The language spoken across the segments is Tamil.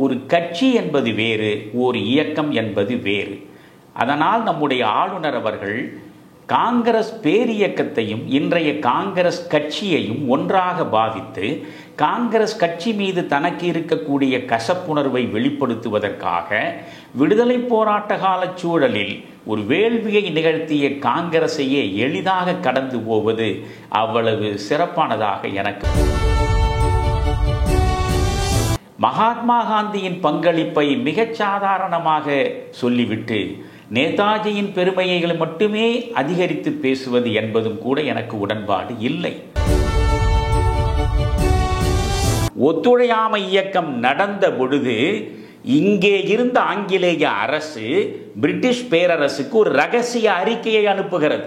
ஒரு கட்சி என்பது வேறு, ஒரு இயக்கம் என்பது வேறு. அதனால் நம்முடைய ஆளுநர் அவர்கள் காங்கிரஸ் பேரியக்கத்தையும் இன்றைய காங்கிரஸ் கட்சியையும் ஒன்றாக பாவித்து காங்கிரஸ் கட்சி மீது தனக்கு இருக்கக்கூடிய கசப்புணர்வை வெளிப்படுத்துவதற்காக விடுதலை போராட்ட கால சூழலில் ஒரு வேள்வியை நிகழ்த்திய காங்கிரஸையே எளிதாக கடந்து போவது அவ்வளவு சிறப்பானதாக எனக்கு. மகாத்மா காந்தியின் பங்களிப்பை மிகச் சாதாரணமாக சொல்லிவிட்டு நேதாஜியின் பெருமைகளை மட்டுமே அதிகரித்து பேசுவது என்பதும் கூட எனக்கு உடன்பாடு இல்லை. ஒத்துழையாமை இயக்கம் நடந்த பொழுது இங்கே இருந்த ஆங்கிலேய அரசு பிரிட்டிஷ் பேரரசுக்கு ஒரு ரகசிய அறிக்கையை அனுப்புகிறது.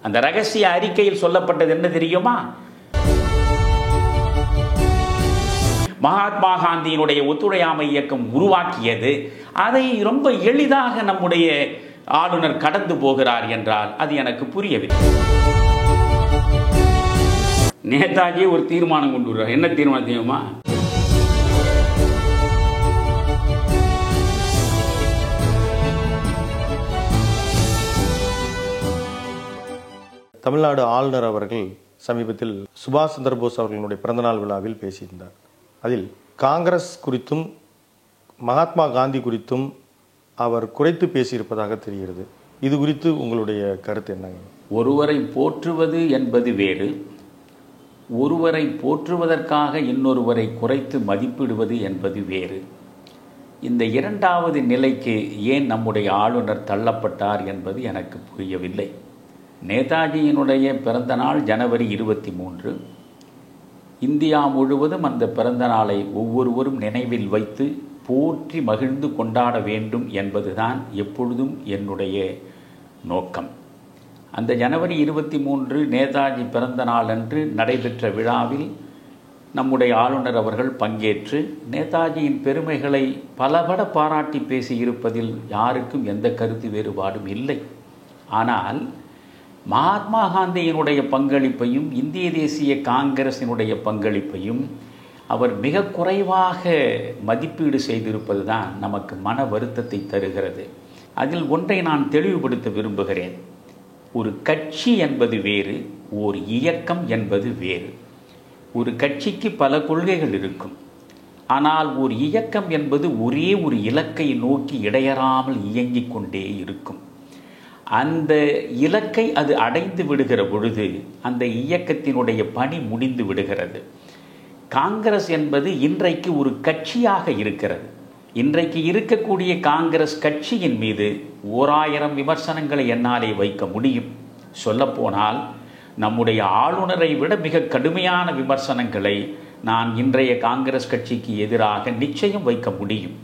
அந்த ரகசிய அறிக்கையில் சொல்லப்பட்டது என்ன தெரியுமா? மகாத்மா காந்தியினுடைய ஒத்துழையாமை இயக்கம் உருவாக்கியது, அதை ரொம்ப எளிதாக நம்முடைய ஆளுநர் கடந்து போகிறார் என்றால் அது எனக்கு புரியவில்லை. நேதாஜி ஒரு தீர்மானம் கொண்டு வருவார். என்ன தீர்மானம் தெரியுமா? தமிழ்நாடு ஆளுநர் அவர்கள் சமீபத்தில் சுபாஷ் சந்திரபோஸ் அவர்களுடைய பிறந்தநாள் விழாவில் பேசியிருந்தார். அதில் காங்கிரஸ் குறித்தும் மகாத்மா காந்தி குறித்தும் அவர் குறைத்து பேசியிருப்பதாக தெரிகிறது. இது குறித்து உங்களுடைய கருத்து என்னங்க? ஒருவரை போற்றுவது என்பது வேறு, ஒருவரை போற்றுவதற்காக இன்னொருவரை குறைத்து மதிப்பிடுவது என்பது வேறு. இந்த இரண்டாவது நிலைக்கு ஏன் நம்முடைய ஆளுநர் தள்ளப்பட்டார் என்பது எனக்கு புரியவில்லை. நேதாஜியினுடைய பிறந்த நாள் ஜனவரி 23. இந்தியா முழுவதும் அந்த பிறந்த நாளை ஒவ்வொருவரும் நினைவில் வைத்து போற்றி மகிழ்ந்து கொண்டாட வேண்டும் என்பதுதான் எப்பொழுதும் என்னுடைய நோக்கம். அந்த ஜனவரி 23 நேதாஜி பிறந்த நாள் அன்று நடைபெற்ற விழாவில் நம்முடைய ஆளுநர் அவர்கள் பங்கேற்று நேதாஜியின் பெருமைகளை பலபட பாராட்டி பேசியிருப்பதில் யாருக்கும் எந்த கருத்து வேறுபாடும் இல்லை. ஆனால் மகாத்மா காந்தியினுடைய பங்களிப்பையும் இந்திய தேசிய காங்கிரசினுடைய பங்களிப்பையும் அவர் மிக குறைவாக மதிப்பீடு செய்திருப்பது தான் நமக்கு மன வருத்தத்தை தருகிறது. அதில் ஒன்றை நான் தெளிவுபடுத்த விரும்புகிறேன். ஒரு கட்சி என்பது வேறு, ஓர் இயக்கம் என்பது வேறு. ஒரு கட்சிக்கு பல கொள்கைகள் இருக்கும். ஆனால் ஒரு இயக்கம் என்பது ஒரே ஒரு இலக்கை நோக்கி இடையறாமல் இயங்கிக் கொண்டே இருக்கும். அந்த இலக்கை அது அடைந்து விடுகிற பொழுது அந்த இயக்கத்தினுடைய பணி முடிந்து விடுகிறது. காங்கிரஸ் என்பது இன்றைக்கு ஒரு கட்சியாக இருக்கிறது. இன்றைக்கு இருக்கக்கூடிய காங்கிரஸ் கட்சியின் மீது 1000 விமர்சனங்களை என்னாலே வைக்க முடியும். சொல்லப்போனால் நம்முடைய ஆளுநரை விட மிக கடுமையான விமர்சனங்களை நான் இன்றைய காங்கிரஸ் கட்சிக்கு எதிராக நிச்சயம் வைக்க முடியும்.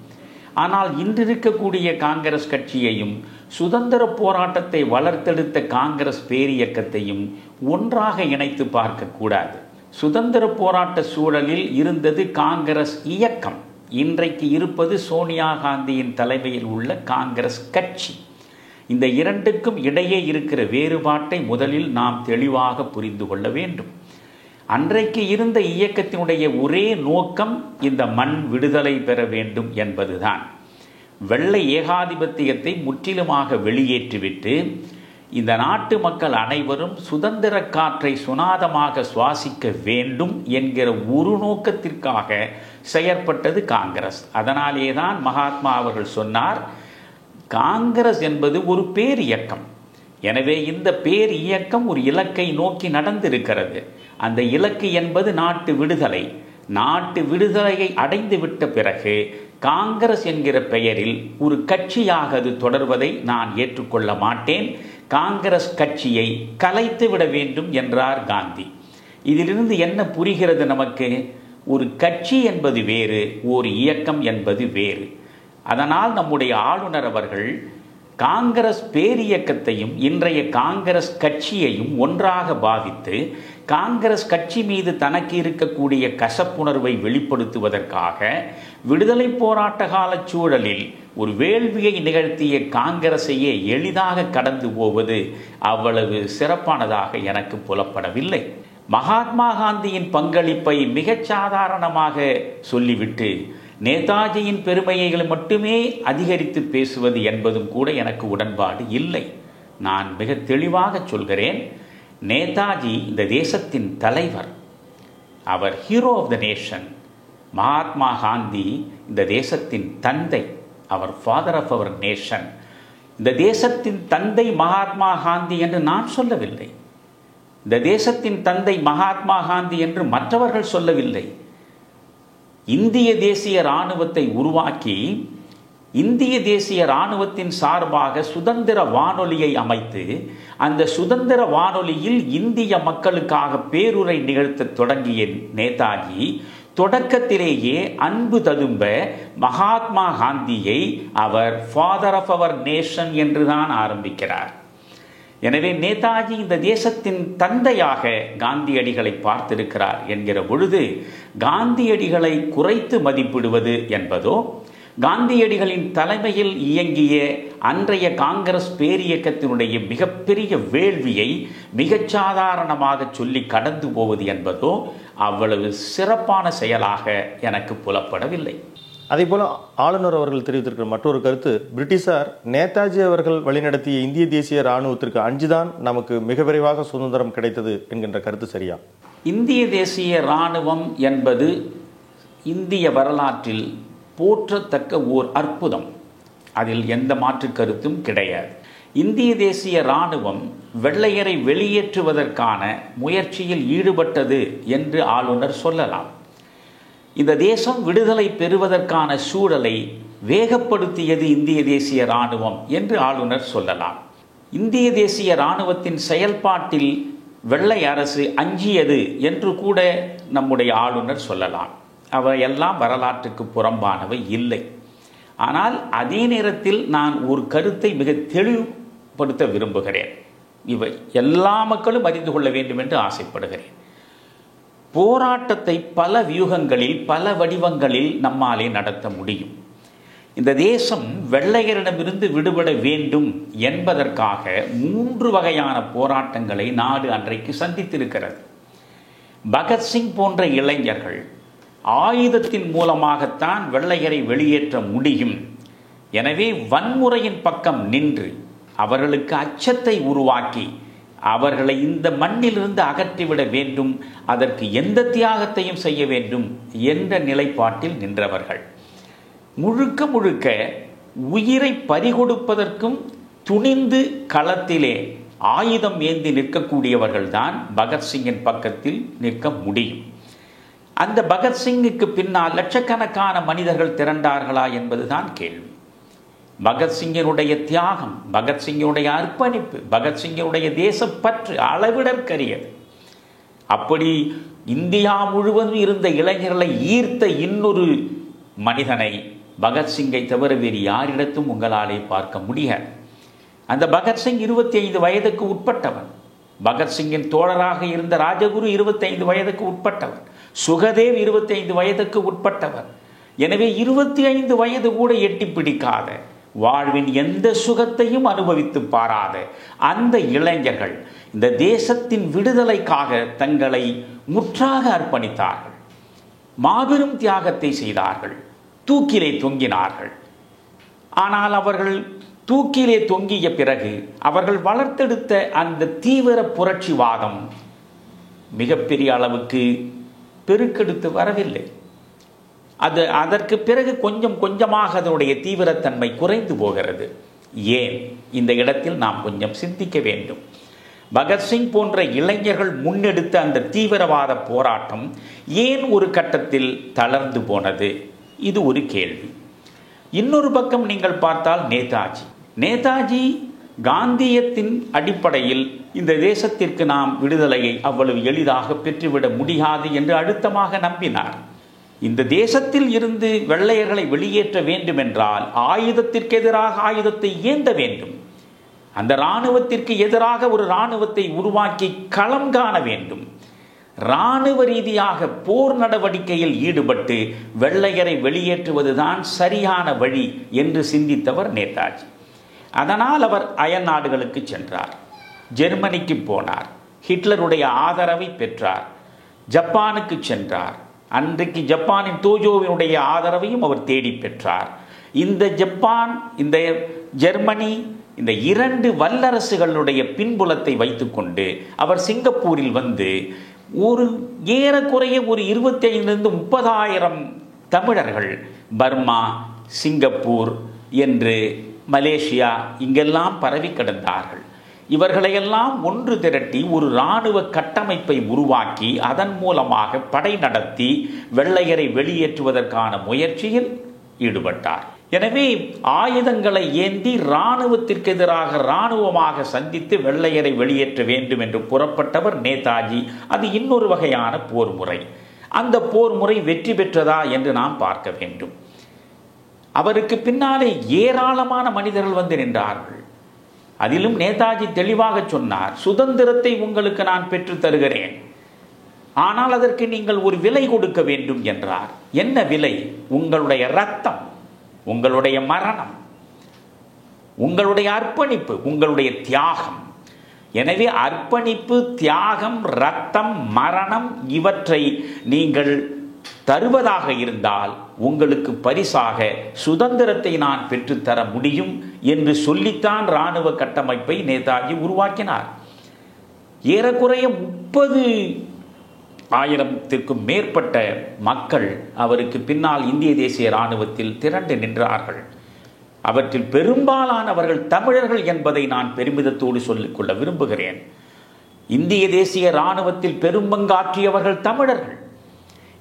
ஆனால் இன்று இருக்கக்கூடிய காங்கிரஸ் கட்சியையும் சுதந்திர போராட்டத்தை வளர்த்தெடுத்த காங்கிரஸ் பேரியக்கத்தையும் ஒன்றாக இணைத்து பார்க்கக்கூடாது. சுதந்திர போராட்ட சூழலில் இருந்தது காங்கிரஸ் இயக்கம். இன்றைக்கு இருப்பது சோனியா காந்தியின் தலைமையில் உள்ள காங்கிரஸ் கட்சி. இந்த இரண்டுக்கும் இடையே இருக்கிற வேறுபாட்டை முதலில் நாம் தெளிவாக புரிந்து கொள்ள வேண்டும். அன்றைக்கு இருந்த இயக்கத்தினுடைய ஒரே நோக்கம் இந்த மண் விடுதலை பெற வேண்டும் என்பதுதான். வெள்ளை ஏகாதிபத்தியத்தை முற்றிலுமாக வெளியேற்றிவிட்டு இந்த நாட்டு மக்கள் அனைவரும் சுதந்திர காற்றை சுனாதமாக சுவாசிக்க வேண்டும் என்கிற ஒரு நோக்கத்திற்காக செயற்பட்டது காங்கிரஸ். அதனாலேதான் மகாத்மா அவர்கள் சொன்னார், காங்கிரஸ் என்பது ஒரு பேர் இயக்கம். எனவே இந்த பேர் இயக்கம் ஒரு இலக்கை நோக்கி நடந்திருக்கிறது. அந்த இலக்கு என்பது நாட்டு விடுதலை. நாட்டு விடுதலையை அடைந்து விட்ட பிறகு காங்கிரஸ் என்கிற பெயரில் ஒரு கட்சியாக அது தொடர்வதை நான் ஏற்றுக்கொள்ள மாட்டேன். காங்கிரஸ் கட்சியை கலைத்து விட வேண்டும் என்றார் காந்தி. இதிலிருந்து என்ன புரிகிறது நமக்கு? ஒரு கட்சி என்பது வேறு, ஒரு இயக்கம் என்பது வேறு. அதனால் நம்முடைய ஆளுநர் அவர்கள் காங்கிரஸ் பேரியக்கத்தையும் இன்றைய காங்கிரஸ் கட்சியையும் ஒன்றாக பாவித்து காங்கிரஸ் கட்சி மீது தனக்கு இருக்கக்கூடிய கசப்புணர்வை வெளிப்படுத்துவதற்காக விடுதலை போராட்ட கால சூழலில் ஒரு வேள்வியை நிகழ்த்திய காங்கிரஸையே எளிதாக கடந்து போவது அவ்வளவு சிறப்பானதாக எனக்கு புலப்படவில்லை. மகாத்மா காந்தியின் பங்களிப்பை மிகச் சாதாரணமாக சொல்லிவிட்டு நேதாஜியின் பெருமைகளை மட்டுமே அதிகரித்து பேசுவது என்பதும் கூட எனக்கு உடன்பாடு இல்லை. நான் மிக தெளிவாக சொல்கிறேன், நேதாஜி இந்த தேசத்தின் தலைவர், அவர் hero of the nation. Mahatma Gandhi இந்த தேசத்தின் தந்தை, அவர் ஃபாதர் ஆஃப் அவர் நேஷன். இந்த தேசத்தின் தந்தை மகாத்மா காந்தி என்று நான் சொல்லவில்லை. இந்த தேசத்தின் தந்தை மகாத்மா காந்தி என்று மற்றவர்கள் சொல்லவில்லை. இந்திய தேசிய இராணுவத்தை உருவாக்கி இந்திய தேசிய இராணுவத்தின் சார்பாக சுதந்திர வானொலியை அமைத்து அந்த சுதந்திர வானொலியில் இந்திய மக்களுக்காக பேருரை நிகழ்த்த தொடங்கிய நேதாஜி தொடக்கத்திலேயே அன்பு ததும்ப மகாத்மா காந்தியை அவர் ஃபாதர் ஆஃப் அவர் நேஷன் என்றுதான் ஆரம்பிக்கிறார். எனவே நேதாஜி இந்த தேசத்தின் தந்தையாக காந்தியடிகளை பார்த்திருக்கிறார் என்கிற பொழுது காந்தியடிகளை குறைத்து மதிப்பிடுவது என்பதோ, காந்தியடிகளின் தலைமையில் இயங்கிய அன்றைய காங்கிரஸ் பேரியக்கத்தினுடைய மிகப்பெரிய வேள்வியை மிகச் சாதாரணமாக சொல்லி கடந்து போவது என்பதோ அவ்வளவு சிறப்பான செயலாக எனக்கு புலப்படவில்லை. அதே போல ஆளுநர் அவர்கள் தெரிவித்திருக்கிற மற்றொரு கருத்து, பிரிட்டிஷார் நேதாஜி அவர்கள் வழிநடத்திய இந்திய தேசிய இராணுவத்திற்கு அஞ்சுதான் நமக்கு மிக விரைவாக சுதந்திரம் கிடைத்தது என்கின்ற கருத்து சரியா? இந்திய தேசிய இராணுவம் என்பது இந்திய வரலாற்றில் போற்றத்தக்க ஓர் அற்புதம். அதில் எந்த மாற்று கருத்தும் கிடையாது. இந்திய தேசிய இராணுவம் வெள்ளையரை வெளியேற்றுவதற்கான முயற்சியில் ஈடுபட்டது என்று ஆளுநர் சொல்லலாம். இந்த தேசம் விடுதலை பெறுவதற்கான சூழலை வேகப்படுத்தியது இந்திய தேசிய இராணுவம் என்று ஆளுநர் சொல்லலாம். இந்திய தேசிய இராணுவத்தின் செயல்பாட்டில் வெள்ளை அரசு அஞ்சியது என்று கூட நம்முடைய ஆளுநர் சொல்லலாம். அவையெல்லாம் வரலாற்றுக்கு புறம்பானவை இல்லை. ஆனால் அதே நேரத்தில் நான் ஒரு கருத்தை மிக தெளிவுபடுத்த விரும்புகிறேன். இவை எல்லா மக்களும் அறிந்து கொள்ள வேண்டும் என்று ஆசைப்படுகிறேன். போராட்டத்தை பல வியூகங்களில் பல வடிவங்களில் நம்மாலே நடத்த முடியும். இந்த தேசம் வெள்ளையரிடமிருந்து விடுபட வேண்டும் என்பதற்காக 3 வகையான போராட்டங்களை நாடு அன்றைக்கு சந்தித்திருக்கிறது. பகத்சிங் போன்ற இளைஞர்கள் ஆயுதத்தின் மூலமாகத்தான் வெள்ளையரை வெளியேற்ற முடியும். எனவே வன்முறையின் பக்கம் நின்று அவர்களுக்கு அச்சத்தை உருவாக்கி அவர்களை இந்த மண்ணிலிருந்து அகற்றிவிட வேண்டும், அதற்கு எந்த தியாகத்தையும் செய்ய வேண்டும் என்ற நிலைப்பாட்டில் நின்றவர்கள். முழுக்க முழுக்க உயிரை பறிகொடுப்பதற்கும் துணிந்து களத்திலே ஆயுதம் ஏந்தி நிற்கக்கூடியவர்கள்தான் பகத்சிங்கின் பக்கத்தில் நிற்க முடியும். அந்த பகத்சிங்குக்கு பின்னால் லட்சக்கணக்கான மனிதர்கள் திரண்டார்களா என்பதுதான் கேள்வி. பகத்சிங்கினுடைய தியாகம், பகத்சிங்கினுடைய அர்ப்பணிப்பு, பகத்சிங்கினுடைய தேசப்பற்று அளவிடற்கரியது. அப்படி இந்தியா முழுவதும் இருந்த இளைஞர்களை ஈர்த்த இன்னொரு மனிதனை பகத்சிங்கை தவிர வேறு யாரிடத்தும் உங்களாலே பார்க்க முடியாது. அந்த பகத்சிங் 25 வயதுக்கு உட்பட்டவன். பகத்சிங்கின் தோழராக இருந்த ராஜகுரு 25 வயதுக்கு உட்பட்டவர். சுகதேவ் 25 வயதுக்கு உட்பட்டவர். எனவே 25 வயது கூட எட்டி பிடிக்காத, வாழ்வின் எந்த சுகத்தையும் அனுபவித்து பாராத அந்த இளைஞர்கள் இந்த தேசத்தின் விடுதலைக்காக தங்களை முற்றாக அர்ப்பணித்தார்கள். மாபெரும் தியாகத்தை செய்தார்கள். தூக்கிலே தொங்கினார்கள். ஆனால் அவர்கள் தூக்கிலே தொங்கிய பிறகு அவர்கள் வளர்த்தெடுத்த அந்த தீவிர புரட்சிவாதம் மிகப்பெரிய அளவுக்கு பெருக்கெடுத்து வரவில்லை. அதற்கு பிறகு கொஞ்சம் கொஞ்சமாக அதனுடைய தீவிரத்தன்மை குறைந்து போகிறது. ஏன்? இந்த இடத்தில் நாம் கொஞ்சம் சிந்திக்க வேண்டும். பகத்சிங் போன்ற இளைஞர்கள் முன்னெடுத்த அந்த தீவிரவாத போராட்டம் ஏன் ஒரு கட்டத்தில் தளர்ந்து போனது? இது ஒரு கேள்வி. இன்னொரு பக்கம் நீங்கள் பார்த்தால் நேதாஜி காந்தியத்தின் அடிப்படையில் இந்த தேசத்திற்கு நாம் விடுதலையை அவ்வளவு எளிதாக பெற்றுவிட முடியாது என்று அழுத்தமாக நம்பினார். இந்த தேசத்தில் இருந்து வெள்ளையர்களை வெளியேற்ற வேண்டும் என்றால் ஆயுதத்திற்கு எதிராக ஆயுதத்தை ஏந்த வேண்டும். அந்த இராணுவத்திற்கு எதிராக ஒரு இராணுவத்தை உருவாக்கி களம் காண வேண்டும். இராணுவ ரீதியாக போர் நடவடிக்கையில் ஈடுபட்டு வெள்ளையரை வெளியேற்றுவதுதான் சரியான வழி என்று சிந்தித்தவர் நேதாஜி. அதனால் அவர் அயல் நாடுகளுக்கு சென்றார். ஜெர்மனிக்கு போனார். ஹிட்லருடைய ஆதரவை பெற்றார். ஜப்பானுக்கு சென்றார். அன்றைக்கு ஜப்பானின் தோஜோவினுடைய ஆதரவையும் அவர் தேடி பெற்றார். இந்த ஜப்பான், இந்த ஜெர்மனி, இந்த இரண்டு வல்லரசுகளுடைய பின்புலத்தை வைத்துக்கொண்டு அவர் சிங்கப்பூரில் வந்து ஏறக்குறைய ஒரு 25,000-30,000 தமிழர்கள் பர்மா, சிங்கப்பூர் என்று மலேசியா இங்கெல்லாம் பரவி கிடந்தார்கள். இவர்களையெல்லாம் ஒன்று திரட்டி ஒரு இராணுவ கட்டமைப்பை உருவாக்கி அதன் மூலமாக படை நடத்தி வெள்ளையரை வெளியேற்றுவதற்கான முயற்சியில் ஈடுபட்டார். எனவே ஆயுதங்களை ஏந்தி இராணுவத்திற்கு எதிராக இராணுவமாக சந்தித்து வெள்ளையரை வெளியேற்ற வேண்டும் என்று புறப்பட்டவர் நேதாஜி. அது இன்னொரு வகையான போர் முறை. அந்த போர் முறை வெற்றி பெற்றதா என்று நாம் பார்க்க வேண்டும். அவருக்கு பின்னாலே ஏராளமான மனிதர்கள் வந்து நின்றார்கள். அதிலும் நேதாஜி தெளிவாக சொன்னார், சுதந்திரத்தை உங்களுக்கு நான் பெற்றுத் தருகிறேன், ஆனால் அதற்கு நீங்கள் ஒரு விலை கொடுக்க வேண்டும் என்றார். என்ன விலை? உங்களுடைய இரத்தம், உங்களுடைய மரணம், உங்களுடைய அர்ப்பணிப்பு, உங்களுடைய தியாகம். எனவே அர்ப்பணிப்பு, தியாகம், இரத்தம், மரணம் இவற்றை நீங்கள் தருவதாக இருந்தால் உங்களுக்கு பரிசாக சுதந்திரத்தை நான் பெற்றுத்தர முடியும் என்று சொல்லித்தான் இராணுவ கட்டமைப்பை நேதாஜி உருவாக்கினார். ஏறக்குறைய 30,000-க்கும் மேற்பட்ட மக்கள் அவருக்கு பின்னால் இந்திய தேசிய இராணுவத்தில் திரண்டு நின்றார்கள். அவற்றில் பெரும்பாலானவர்கள் தமிழர்கள் என்பதை நான் பெருமிதத்தோடு சொல்லிக்கொள்ள விரும்புகிறேன். இந்திய தேசிய இராணுவத்தில் பெரும்பங்காற்றியவர்கள் தமிழர்கள்.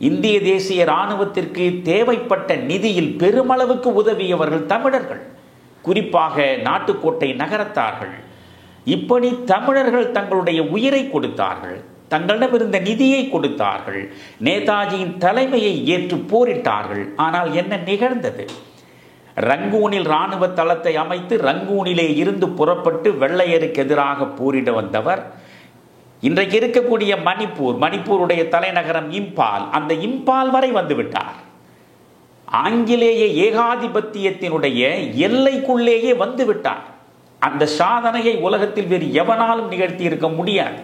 இந்திய தேசிய இராணுவத்திற்கு தேவைப்பட்ட நிதியில் பெருமளவுக்கு உதவியவர்கள் தமிழர்கள், குறிப்பாக நாட்டுக்கோட்டை நகரத்தார்கள். இப்படி தமிழர்கள் தங்களுடைய உயிரை கொடுத்தார்கள், தங்களிடமிருந்த நிதியை கொடுத்தார்கள், நேதாஜியின் தலைமையை ஏற்று போரிட்டார்கள். ஆனால் என்ன நிகழ்ந்தது? ரங்கூனில் இராணுவ தளத்தை அமைத்து ரங்கூனிலே இருந்து புறப்பட்டு வெள்ளையருக்கு எதிராக போரிட வந்தவர் இன்றைக்கு இருக்கக்கூடிய மணிப்பூருடைய தலைநகரம் இம்பால், அந்த இம்பால் வரை வந்துவிட்டார். ஆங்கிலேய ஏகாதிபத்தியத்தினுடைய எல்லைக்குள்ளேயே வந்துவிட்டார். அந்த சாதனையை உலகத்தில் வேறு எவனாலும் நிகழ்த்தி இருக்க முடியாது.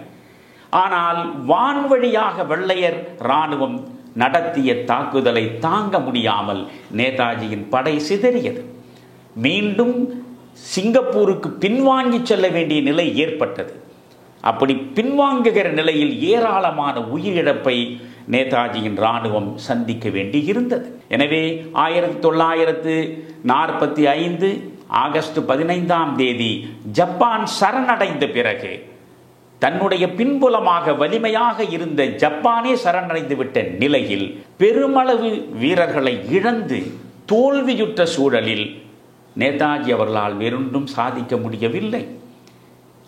ஆனால் வான்வழியாக வெள்ளையர் இராணுவம் நடத்திய தாக்குதலை தாங்க முடியாமல் நேதாஜியின் படை சிதறியது. மீண்டும் சிங்கப்பூருக்கு பின்வாங்கி செல்ல வேண்டிய நிலை ஏற்பட்டது. அப்படி பின்வாங்குகிற நிலையில் ஏராளமான உயிரிழப்பை நேதாஜியின் இராணுவம் சந்திக்க வேண்டி இருந்தது. எனவே 1945 ஆகஸ்ட் 15ஆம் தேதி ஜப்பான் சரணடைந்த பிறகு தன்னுடைய பின்புலமாக வலிமையாக இருந்த ஜப்பானே சரணடைந்து விட்ட நிலையில் பெருமளவு வீரர்களை இழந்து தோல்வியுற்ற சூழலில் நேதாஜி அவர்களால் வேறொன்றும் சாதிக்க முடியவில்லை.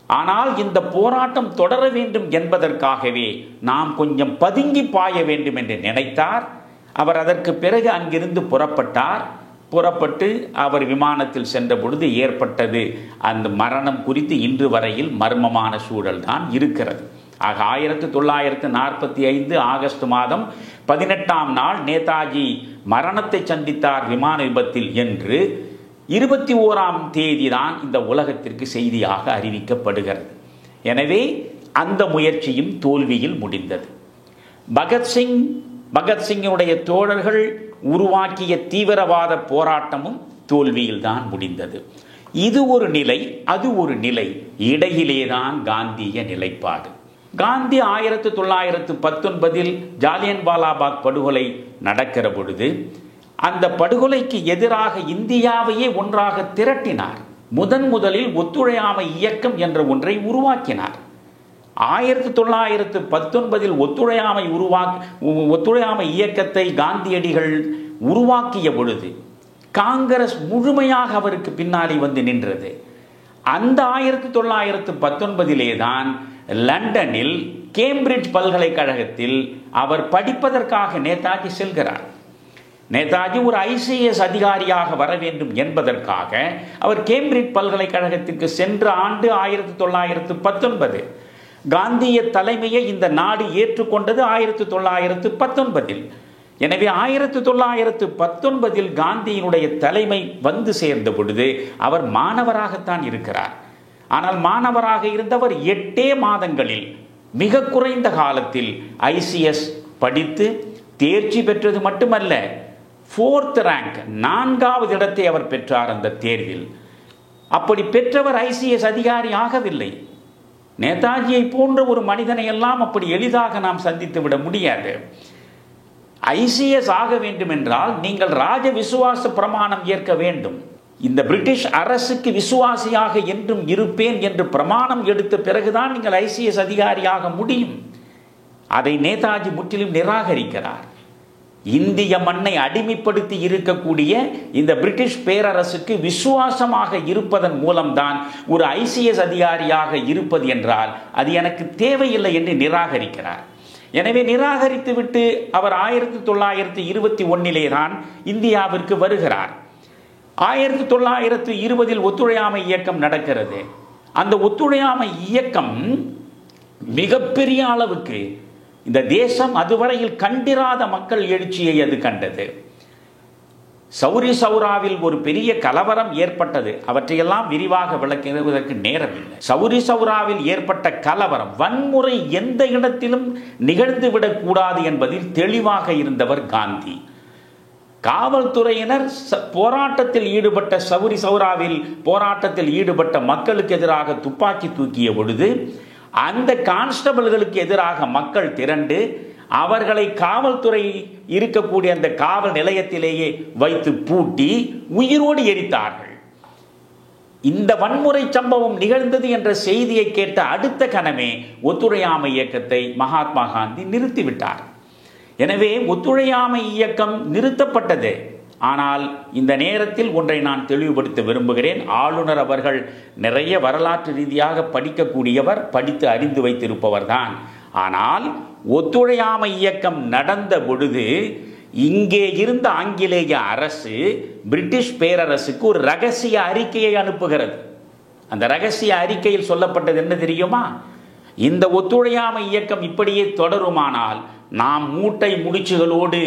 ஆனால் இந்த போராட்டம் தொடர வேண்டும் என்பதற்காகவே நாம் கொஞ்சம் பதுங்கி பாய வேண்டும் என்று நினைத்தார். அவர் அதற்கு பிறகு அங்கிருந்து புறப்பட்டு அவர் விமானத்தில் சென்ற பொழுது ஏற்பட்டது அந்த மரணம் குறித்து இன்று வரையில் மர்மமான சூழல் தான் இருக்கிறது. ஆக 1945 ஆகஸ்ட் மாதம் 18ஆம் நாள் நேதாஜி மரணத்தை சந்தித்தார் விமான விபத்தில் என்று 21ஆம் தேதி தான் இந்த உலகத்திற்கு செய்தியாக அறிவிக்கப்படுகிறது. எனவே அந்த முயற்சியும் தோல்வியில் முடிந்தது. பகத்சிங்கினுடைய தோழர்கள் உருவாக்கிய தீவிரவாத போராட்டமும் தோல்வியில் தான் முடிந்தது. இது ஒரு நிலை, அது ஒரு நிலை, இடையிலேதான் காந்திய நிலைப்பாடு. காந்தி 1919 ஜாலியன்வாலாபாக் படுகொலை நடக்கிற பொழுது அந்த படுகொலைக்கு எதிராக இந்தியாவையே ஒன்றாக திரட்டினார். முதலில் ஒத்துழையாமை இயக்கம் என்ற ஒன்றை உருவாக்கினார். 1919 ஒத்துழையாமை இயக்கத்தை காந்தியடிகள் உருவாக்கிய பொழுது காங்கிரஸ் முழுமையாக அவருக்கு பின்னாடி வந்து நின்றது. அந்த 1919 தான் லண்டனில் கேம்பிரிட்ஜ் பல்கலைக்கழகத்தில் அவர் படிப்பதற்காக நேதாஜி செல்கிறார். நேதாஜி ஒரு ICS அதிகாரியாக வர வேண்டும் என்பதற்காக அவர் கேம்பிரிட்ஜ் பல்கலைக்கழகத்திற்கு சென்ற ஆண்டு 1919. காந்திய தலைமையை இந்த நாடு ஏற்றுக்கொண்டது 1919. எனவே 1919 காந்தியினுடைய தலைமை வந்து சேர்ந்த பொழுது அவர் மாணவராகத்தான் இருக்கிறார். ஆனால் மாணவராக இருந்தவர் 8 மாதங்களில் மிக குறைந்த காலத்தில் ICS படித்து தேர்ச்சி பெற்றது மட்டுமல்ல, 4th ரேங்க், 4வது இடத்தை அவர் பெற்றார் அந்த தேர்வில். அப்படி பெற்றவர் ICS அதிகாரி ஆகவில்லை. நேதாஜியை போன்ற ஒரு மனிதனை எல்லாம் அப்படி எளிதாக நாம் சந்தித்து விட முடியாது. ICS ஆக வேண்டும் என்றால் நீங்கள் ராஜ விசுவாச பிரமாணம் ஏற்க வேண்டும். இந்த பிரிட்டிஷ் அரசுக்கு விசுவாசியாக என்றும் இருப்பேன் என்று பிரமாணம் எடுத்த பிறகுதான் நீங்கள் ICS அதிகாரியாக முடியும். அதை நேதாஜி முற்றிலும் நிராகரிக்கிறார். இந்திய மண்ணை அடிமைப்படுத்தி இருக்கக்கூடிய இந்த பிரிட்டிஷ் பேரரசுக்கு விசுவாசமாக இருப்பதன் மூலம்தான் ஒரு ICS அதிகாரியாக இருப்பது என்றால் அது எனக்கு தேவையில்லை என்று நிராகரிக்கிறார். எனவே நிராகரித்து விட்டு அவர் 1921 தான் இந்தியாவிற்கு வருகிறார். 1920 ஒத்துழையாமை இயக்கம் நடக்கிறது. அந்த ஒத்துழையாமை இயக்கம் மிகப்பெரிய அளவுக்கு இந்த தேசம் அதுவரையில் கண்டிராத மக்கள் எழுச்சியை அது கண்டது. சௌரி சௌராவில் ஒரு பெரிய கலவரம் ஏற்பட்டது. அவற்றையெல்லாம் விரிவாக விளக்குவதற்கு நேரமில்லை. சௌரி சௌராவில் ஏற்பட்ட கலவரம், வன்முறை எந்த இடத்திலும் நிகழ்ந்துவிடக் கூடாது என்பதில் தெளிவாக இருந்தவர் காந்தி. காவல்துறையினர் போராட்டத்தில் ஈடுபட்ட சௌரி சௌராவில் போராட்டத்தில் ஈடுபட்ட மக்களுக்கு எதிராக துப்பாக்கி தூக்கிய பொழுது அந்த கான்ஸ்டபிள்களுக்கு எதிராக மக்கள் திரண்டு அவர்களை காவல்துறை இருக்கக்கூடிய அந்த காவல் நிலையத்திலேயே வைத்து பூட்டி உயிரோடு எரித்தார்கள். இந்த வன்முறை சம்பவம் நிகழ்ந்தது என்ற செய்தியை கேட்ட அடுத்த கணமே ஒத்துழையாமை இயக்கத்தை மகாத்மா காந்தி நிறுத்திவிட்டார். எனவே ஒத்துழையாமை இயக்கம் நிறுத்தப்பட்டது. ஆனால் இந்த நேரத்தில் ஒன்றை நான் தெளிவுபடுத்த விரும்புகிறேன். ஆளுநர் அவர்கள் நிறைய வரலாற்று ரீதியாக படிக்கக்கூடியவர், படித்து அறிந்து வைத்திருப்பவர் தான். ஆனால் ஒத்துழையாமை இயக்கம் நடந்த பொழுது இங்கே இருந்த ஆங்கிலேய அரசு பிரிட்டிஷ் பேரரசுக்கு ஒரு ரகசிய அறிக்கையை அனுப்புகிறது. அந்த ரகசிய அறிக்கையில் சொல்லப்பட்டது என்ன தெரியுமா? இந்த ஒத்துழையாமை இயக்கம் இப்படியே தொடருமானால் நாம் மூட்டை முடிச்சுகளோடு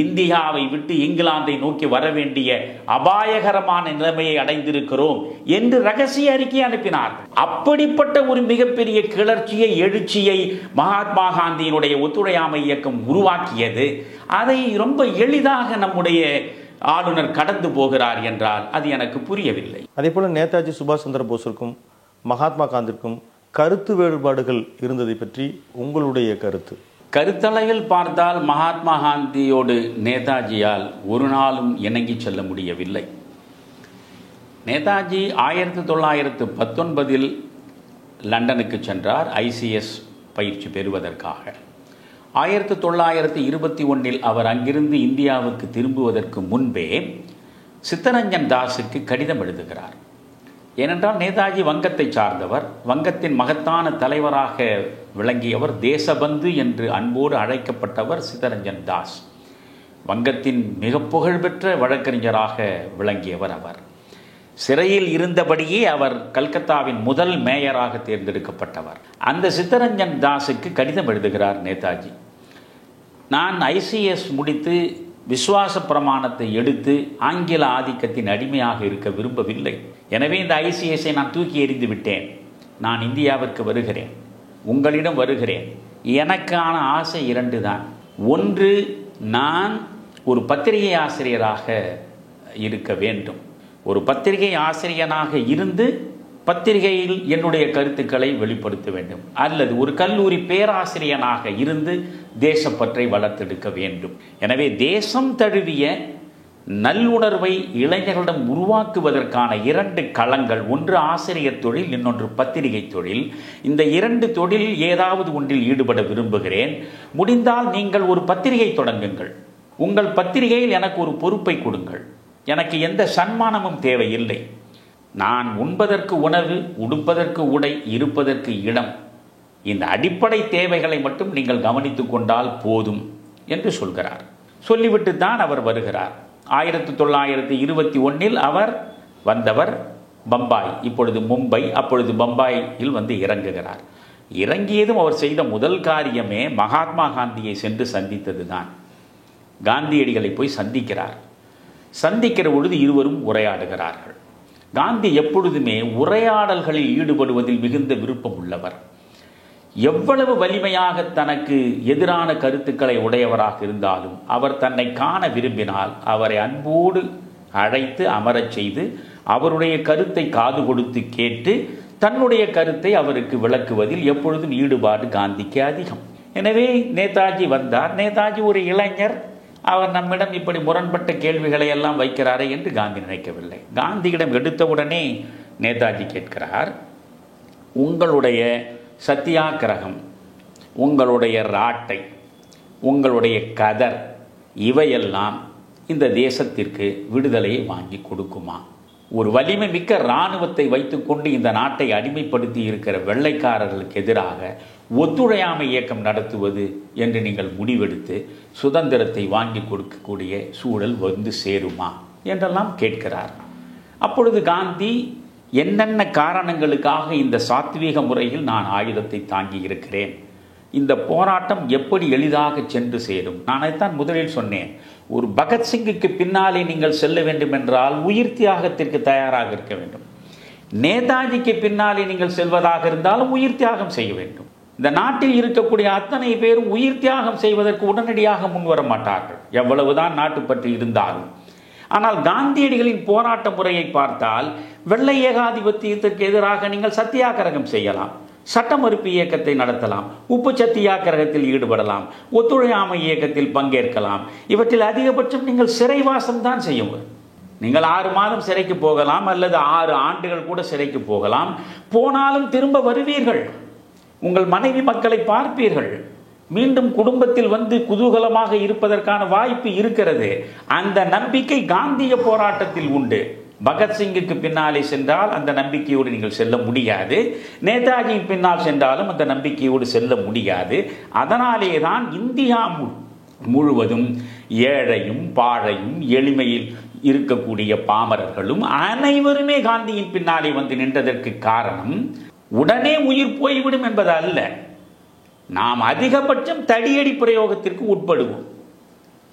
இந்தியாவை விட்டு இங்கிலாந்தை நோக்கி வர வேண்டிய அபாயகரமான நிலைமையை அடைந்திருக்கிறோம் என்று ரகசிய அறிக்கை அனுப்பினார். அப்படிப்பட்ட ஒரு மிகப்பெரிய கிளர்ச்சியை, எழுச்சியை மகாத்மா காந்தியினுடைய ஒத்துழையாமை இயக்கம் உருவாக்கியது. அதை ரொம்ப எளிதாக நம்முடைய ஆளுநர் கடந்து போகிறார் என்றால் அது எனக்கு புரியவில்லை. அதே போல நேதாஜி சுபாஷ் சந்திர போஸிற்கும் மகாத்மா காந்திற்கும் கருத்து வேறுபாடுகள் இருந்ததை பற்றி உங்களுடைய கருத்து? கருத்தளவில் பார்த்தால் மகாத்மா காந்தியோடு நேதாஜியால் ஒரு நாளும் இணங்கி செல்ல முடியவில்லை. நேதாஜி 1919 லண்டனுக்கு சென்றார் ICS பயிற்சி பெறுவதற்காக. 1921 அவர் அங்கிருந்து இந்தியாவுக்கு திரும்புவதற்கு முன்பே சித்தரஞ்சன் தாஸுக்கு கடிதம் எழுதுகிறார். ஏனென்றால் நேதாஜி வங்கத்தை சார்ந்தவர், வங்கத்தின் மகத்தான தலைவராக விளங்கியவர், தேசபந்து என்று அன்போடு அழைக்கப்பட்டவர் சித்தரஞ்சன் தாஸ். வங்கத்தின் மிக புகழ்பெற்ற வழக்கறிஞராக விளங்கியவர் அவர். சிறையில் இருந்தபடியே அவர் கல்கத்தாவின் முதல் மேயராக தேர்ந்தெடுக்கப்பட்டவர். அந்த சித்தரஞ்சன் தாஸுக்கு கடிதம் எழுதுகிறார் நேதாஜி. நான் ICS முடித்து விசுவாச பிரமாணத்தை எடுத்து ஆங்கில ஆதிக்கத்தின் அடிமையாக இருக்க விரும்பவில்லை. எனவே இந்த ICS-ஐ நான் தூக்கி எறிந்து விட்டேன். நான் இந்தியாவிற்கு வருகிறேன், உங்களிடம் வருகிறேன். எனக்கான ஆசை 2 தான். ஒன்று, நான் ஒரு பத்திரிகை ஆசிரியராக இருக்க வேண்டும். ஒரு பத்திரிகை ஆசிரியனாக இருந்து பத்திரிகையில் என்னுடைய கருத்துக்களை வெளிப்படுத்த வேண்டும். அல்லது ஒரு கல்லூரி பேராசிரியனாக இருந்து தேசப்பற்றை வளர்த்தெடுக்க வேண்டும். எனவே தேசம் தழுவிய நல்லுணர்வை இளைஞர்களிடம் உருவாக்குவதற்கான 2 களங்கள், ஒன்று ஆசிரியர் தொழில், இன்னொன்று பத்திரிகை தொழில். இந்த 2 தொழிலில் ஏதாவது ஒன்றில் ஈடுபட விரும்புகிறேன். முடிந்தால் நீங்கள் ஒரு பத்திரிகை தொடங்குங்கள். உங்கள் பத்திரிகையில் எனக்கு ஒரு பொறுப்பை கொடுங்கள். எனக்கு எந்த சன்மானமும் தேவையில்லை. நான் உண்பதற்கு உணவு, உடுப்பதற்கு உடை, இருப்பதற்கு இடம், இந்த அடிப்படை தேவைகளை மட்டும் நீங்கள் கவனித்துக் கொண்டால் போதும் என்று சொல்கிறார். சொல்லிவிட்டு தான் அவர் வருகிறார். 1921 அவர் வந்தவர் பம்பாய், இப்பொழுது மும்பை, அப்பொழுது பம்பாயில் வந்து இறங்குகிறார். இறங்கியதும் அவர் செய்த முதல் காரியமே மகாத்மா காந்தியை சென்று சந்தித்தது தான். காந்தியடிகளை போய் சந்திக்கிறார். சந்திக்கிற பொழுது இருவரும் உரையாடுகிறார்கள். காந்தி எப்பொழுதுமே உரையாடல்களில் ஈடுபடுவதில் மிகுந்த விருப்பம் உள்ளவர். எவ்வளவு வலிமையாக தனக்கு எதிரான கருத்துக்களை உடையவராக இருந்தாலும் அவர் தன்னை காண விரும்பினால் அவரை அன்போடு அழைத்து அமரச் செய்து அவருடைய கருத்தை காது கொடுத்து கேட்டு தன்னுடைய கருத்தை அவருக்கு விளக்குவதில் எப்பொழுதும் ஈடுபாடு காந்திக்கு அதிகம். எனவே நேதாஜி வந்தார். நேதாஜி ஒரு இளைஞர், அவர் நம்மிடம் இப்படி முரண்பட்ட கேள்விகளை எல்லாம் வைக்கிறாரே என்று காந்தி நினைக்கவில்லை. காந்தியிடம் எடுத்தவுடனே நேதாஜி கேட்கிறார், உங்களுடைய சத்தியாகிரகம், உங்களுடைய ராட்டை, உங்களுடைய கதர், இவையெல்லாம் இந்த தேசத்திற்கு விடுதலையை வாங்கி கொடுக்குமா? ஒரு வலிமை மிக்க இராணுவத்தை வைத்துக்கொண்டு இந்த நாட்டை அடிமைப்படுத்தி இருக்கிற வெள்ளைக்காரர்களுக்கு எதிராக ஒத்துழையாமை இயக்கம் நடத்துவது என்று நீங்கள் முடிவெடுத்து சுதந்திரத்தை வாங்கி கொடுக்கக்கூடிய சூழல் வந்து சேருமா என்றெல்லாம் கேட்கிறார். அப்பொழுது காந்தி என்னென்ன காரணங்களுக்காக இந்த சாத்வீக முறையில் நான் ஆயுதத்தை தாங்கி இருக்கிறேன், இந்த போராட்டம் எப்படி எளிதாக சென்று சேரும். நான் அதைத்தான் முதலில் சொன்னேன். ஒரு பகத்சிங்குக்கு பின்னாலே நீங்கள் செல்ல வேண்டும் என்றால் உயிர் தியாகத்திற்கு தயாராக இருக்க வேண்டும். நேதாஜிக்கு பின்னாலே நீங்கள் செல்வதாக இருந்தாலும் உயிர் தியாகம் செய்ய வேண்டும். இந்த நாட்டில் இருக்கக்கூடிய அத்தனை பேரும் உயிர் தியாகம் செய்வதற்கு உடனடியாக முன்வர மாட்டார்கள், எவ்வளவுதான் நாட்டு பற்றி இருந்தாலும். ஆனால் காந்தியடிகளின் போராட்ட முறையை பார்த்தால் வெள்ளை ஏகாதிபத்தியத்திற்கு எதிராக நீங்கள் சத்தியாகிரகம் செய்யலாம், சட்ட மறுப்பு இயக்கத்தை நடத்தலாம், உப்பு சத்தியாகிரகத்தில் ஈடுபடலாம், ஒத்துழையாமை இயக்கத்தில் பங்கேற்கலாம். இவற்றில் அதிகபட்சம் நீங்கள் சிறைவாசம் தான் செய்யுங்கள். நீங்கள் 6 மாதம் சிறைக்கு போகலாம், அல்லது 6 ஆண்டுகள் கூட சிறைக்கு போகலாம். போனாலும் திரும்ப வருவீர்கள், உங்கள் மனைவி மக்களை பார்ப்பீர்கள், மீண்டும் குடும்பத்தில் வந்து குதூகலமாக இருப்பதற்கான வாய்ப்பு இருக்கிறது. அந்த நம்பிக்கை காந்திய போராட்டத்தில் உண்டு. பகத்சிங்குக்கு பின்னாலே சென்றால் அந்த நம்பிக்கையோடு நீங்கள் செல்ல முடியாது, நேதாஜியின் பின்னால் சென்றாலும் அந்த நம்பிக்கையோடு செல்ல முடியாது. அதனாலே தான் இந்தியா முழுவதும் ஏழையும் பாழையும் எளிமையில் இருக்கக்கூடிய பாமரர்களும் அனைவருமே காந்தியின் பின்னாலே வந்து நின்றதற்கு காரணம் உடனே உயிர் போய்விடும் என்பது அல்ல. நாம் அதிகபட்சம் தடியடி பிரயோகத்திற்கு உட்படுவோம்.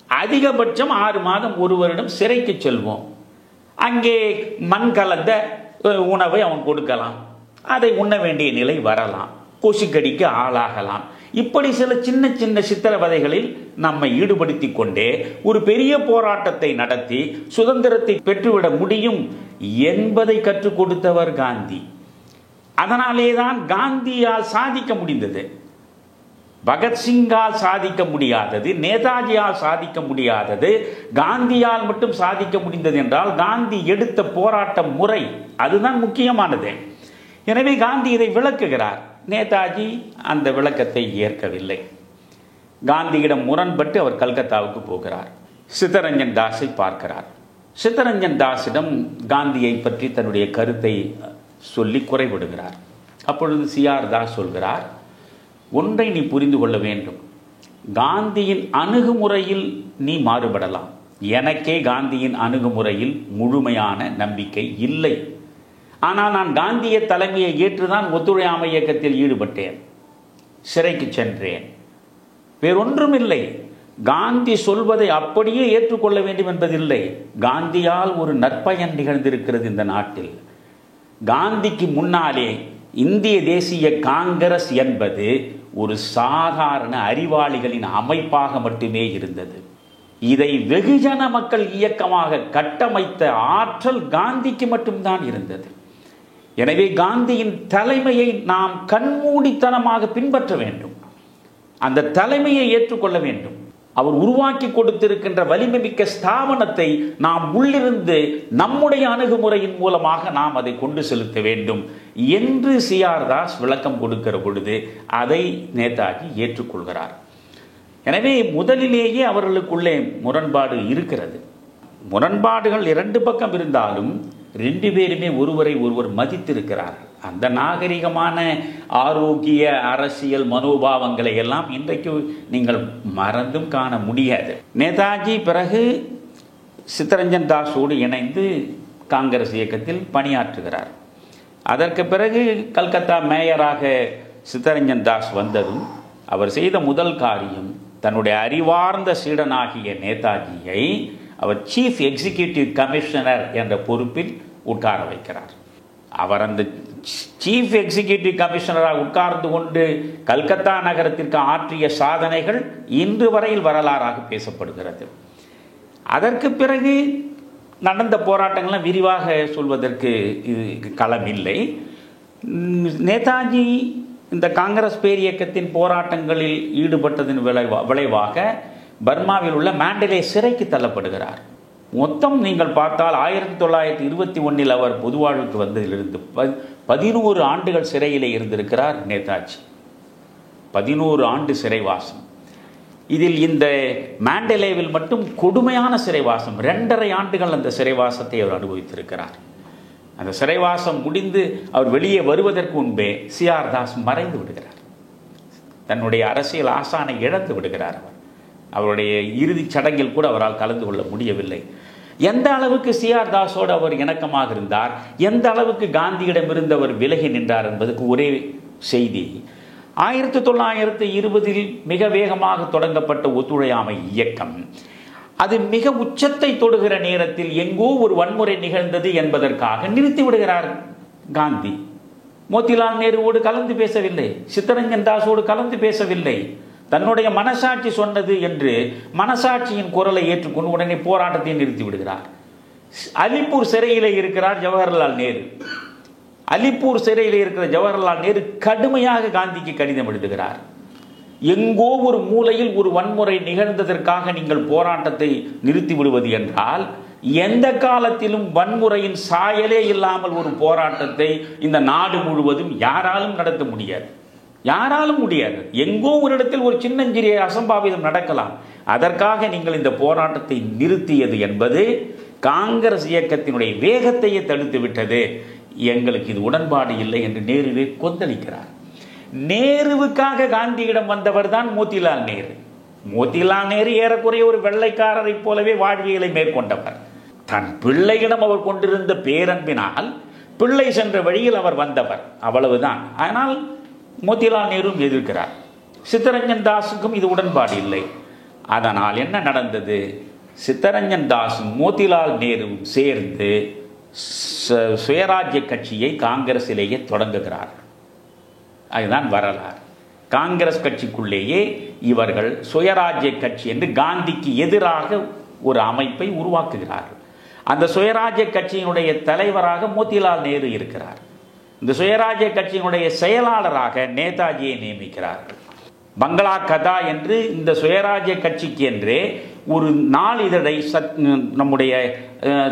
அதிகபட்சம் 6 மாதம் 1 வருடம் சிறைக்கு செல்வோம். அங்கே மண் கலந்த உணவை அவன் கொடுக்கலாம், அதை உண்ண வேண்டிய நிலை வரலாம், கொசுக்கடிக்கு ஆளாகலாம். இப்படி சில சின்ன சின்ன சித்திரவதைகளில் நம்மை ஈடுபடுத்தி கொண்டே ஒரு பெரிய போராட்டத்தை நடத்தி சுதந்திரத்தை பெற்றுவிட முடியும் என்பதை கற்றுக் கொடுத்தவர் காந்தி. அதனாலே தான் காந்தியால் சாதிக்க முடிந்தது. பகத்சிங்கால் சாதிக்க முடியாதது, நேதாஜியால் சாதிக்க முடியாதது, காந்தியால் மட்டும் சாதிக்க முடிந்தது என்றால் காந்தி எடுத்த போராட்ட முறை அதுதான் முக்கியமானது. எனவே காந்தி இதை விளக்குகிறார். நேதாஜி அந்த விளக்கத்தை ஏற்கவில்லை. காந்தியிடம் முரண்பட்டு அவர் கல்கத்தாவுக்கு போகிறார். சித்தரஞ்சன் தாஸை பார்க்கிறார். சித்தரஞ்சன் தாஸிடம் காந்தியை பற்றி தன்னுடைய கருத்தை சொல்லி குறைபடுகிறார். அப்பொழுது சிஆர் தாஸ் சொல்கிறார், ஒன்றை நீ புரிந்து கொள்ள வேண்டும், காந்தியின் அணுகுமுறையில் நீ மாறுபடலாம், எனக்கே காந்தியின் அணுகுமுறையில் முழுமையான நம்பிக்கை இல்லை. ஆனால் நான் காந்திய தலைமையை ஏற்றுதான் ஒத்துழையாமை இயக்கத்தில் ஈடுபட்டேன், சிறைக்கு சென்றேன், வேறொன்றும் இல்லை. காந்தி சொல்வதை அப்படியே ஏற்றுக்கொள்ள வேண்டும் என்பதில்லை. காந்தியால் ஒரு நற்பயன் நிகழ்ந்திருக்கிறது இந்த நாட்டில். காந்திக்கு முன்னாலே இந்திய தேசிய காங்கிரஸ் என்பது ஒரு சாதாரண அறிவாளிகளின் அமைப்பாக மட்டுமே இருந்தது. இதை வெகுஜன மக்கள் இயக்கமாக கட்டமைத்த ஆற்றல் காந்திக்கு மட்டும்தான் இருந்தது. எனவே காந்தியின் தலைமையை நாம் கண்மூடித்தனமாக பின்பற்ற வேண்டும், அந்த தலைமையை ஏற்றுக்கொள்ள வேண்டும். அவர் உருவாக்கி கொடுத்திருக்கின்ற வலிமை மிக்க ஸ்தாபனத்தை நாம் உள்ளிருந்து நம்முடைய அணுகுமுறையின் மூலமாக நாம் அதை கொண்டு செலுத்த வேண்டும் என்று சிஆர் தாஸ் விளக்கம் கொடுக்கிற பொழுது அதை நேதாஜி ஏற்றுக்கொள்கிறார். எனவே முதலிலேயே அவர்களுக்குள்ளே முரண்பாடு இருக்கிறது. முரண்பாடுகள் 2 பக்கம் இருந்தாலும் 2 பேருமே ஒருவரை ஒருவர் மதித்திருக்கிறார்கள். அந்த நாகரிகமான ஆரோக்கிய அரசியல் மனோபாவங்களை எல்லாம் இன்றைக்கு நீங்கள் மறந்தும் காண முடியாது. நேதாஜி பிறகு சித்தரஞ்சன் தாஸோடு இணைந்து காங்கிரஸ் இயக்கத்தில் பணியாற்றுகிறார். அதற்கு பிறகு கல்கத்தா மேயராக சித்தரஞ்சன் தாஸ் வந்ததும் அவர் செய்த முதல் காரியம் தன்னுடைய அறிவார்ந்த சீடனாகிய நேதாஜியை அவர் சீஃப் எக்ஸிக்யூட்டிவ் கமிஷனர் என்ற பொறுப்பில் உட்கார வைக்கிறார். அவர் அந்த சீஃப் எக்ஸிகியூட்டிவ் கமிஷனராக உட்கார்ந்து கொண்டு கல்கத்தா நகரத்திற்கு ஆற்றிய சாதனைகள் இன்று வரையில் வரலாறாக பேசப்படுகிறது. அதற்கு பிறகு நடந்த போராட்டங்கள்லாம் விரிவாக சொல்வதற்கு களம் இல்லை. நேதாஜி இந்த காங்கிரஸ் பேரியக்கத்தின் போராட்டங்களில் ஈடுபட்டதன் விளைவாக பர்மாவில் உள்ள மாண்டலே சிறைக்கு தள்ளப்படுகிறார். மொத்தம் நீங்கள் பார்த்தால் 1921 அவர் பொது வாழ்வுக்கு வந்ததிலிருந்து 11 ஆண்டுகள் சிறையிலே இருந்திருக்கிறார் நேதாஜி. 11 ஆண்டு சிறைவாசம். இதில் இந்த மாண்டலேவில் மட்டும் கொடுமையான சிறைவாசம், 2.5 ஆண்டுகள் அந்த சிறைவாசத்தை அவர் அனுபவித்திருக்கிறார். அந்த சிறைவாசம் முடிந்து அவர் வெளியே வருவதற்கு முன்பே சிஆர் தாஸ் மறைந்து விடுகிறார். தன்னுடைய அரசியல் ஆசானை இழந்து விடுகிறார். அவருடைய இறுதிச் சடங்கில் கூட அவரால் கலந்து கொள்ள முடியவில்லை. எந்த அளவுக்கு சிஆர் தாஸோடு அவர் இணக்கமாக இருந்தார், எந்த அளவுக்கு காந்தியிடமிருந்து அவர் விலகி நின்றார் என்பதற்கு ஒரே செய்தி, 1920 மிக வேகமாக தொடங்கப்பட்ட ஒத்துழையாமை இயக்கம் அது மிக உச்சத்தை தொடுகிற நேரத்தில் எங்கோ ஒரு வன்முறை நிகழ்ந்தது என்பதற்காக நிறுத்திவிடுகிறார் காந்தி. மோதிலால் நேருவோடு கலந்து பேசவில்லை, சித்தரஞ்சன் தாஸோடு கலந்து பேசவில்லை. தன்னுடைய மனசாட்சி சொன்னது என்று மனசாட்சியின் குரலை ஏற்றுக்கொண்டு உடனே போராட்டத்தை நிறுத்தி விடுகிறார். அலிப்பூர் சிறையில் இருக்கிறார் ஜவஹர்லால் நேரு. அலிப்பூர் சிறையில் இருக்கிற ஜவஹர்லால் நேரு கடுமையாக காந்திக்கு கடிதம் எழுதுகிறார். எங்கோ ஒரு மூலையில் ஒரு வன்முறை நிகழ்ந்ததற்காக நீங்கள் போராட்டத்தை நிறுத்தி விடுவது என்றால் எந்த காலத்திலும் வன்முறையின் சாயலே இல்லாமல் ஒரு போராட்டத்தை இந்த நாடு முழுவதும் யாராலும் நடத்த முடியாது. யாராலும் முடியாது. எங்கோ ஒரு இடத்தில் ஒரு சின்னஞ்சிறிய அசம்பாவிதம் நடக்கலாம். அதற்காக நீங்கள் இந்த போராட்டத்தை நிறுத்தியது என்பது காங்கிரஸ் இயக்கத்தினுடைய வேகத்தையே தடுத்து விட்டது. எங்களுக்கு இது உடன்பாடு இல்லை என்று நேருவே கொந்தளிக்கிறார். நேருவுக்காக காந்தியிடம் வந்தவர் தான் மோதிலால் நேரு. மோதிலால் நேரு ஏறக்குறைய ஒரு வெள்ளைக்காரரை போலவே வாழ்வியலை மேற்கொண்டவர். தன் பிள்ளையிடம் அவர் கொண்டிருந்த பேரன்பினால் பிள்ளை சென்ற வழியில் அவர் வந்தவர், அவ்வளவுதான். ஆனால் மோதிலால் நேரும் எதிர்க்கிறார். சித்தரஞ்சன் தாஸுக்கும் இது உடன்பாடு இல்லை. அதனால் என்ன நடந்தது? சித்தரஞ்சன் தாஸும் மோதிலால் நேரும் சேர்ந்து சுயராஜ்ய கட்சியை காங்கிரசிலேயே தொடங்குகிறார். அதுதான் வரலாறு. காங்கிரஸ் கட்சிக்குள்ளேயே இவர்கள் சுயராஜ்ய கட்சி என்று காந்திக்கு எதிராக ஒரு அமைப்பை உருவாக்குகிறார்கள். அந்த சுயராஜ்ய கட்சியினுடைய தலைவராக மோதிலால் நேரு இருக்கிறார். இந்த சுயராஜ்ய கட்சியினுடைய செயலாளராக நேதாஜியை நியமிக்கிறார்கள். பங்களா கதா என்று இந்த சுயராஜ்ய கட்சிக்கு என்றே ஒரு நாளிதழை நம்முடைய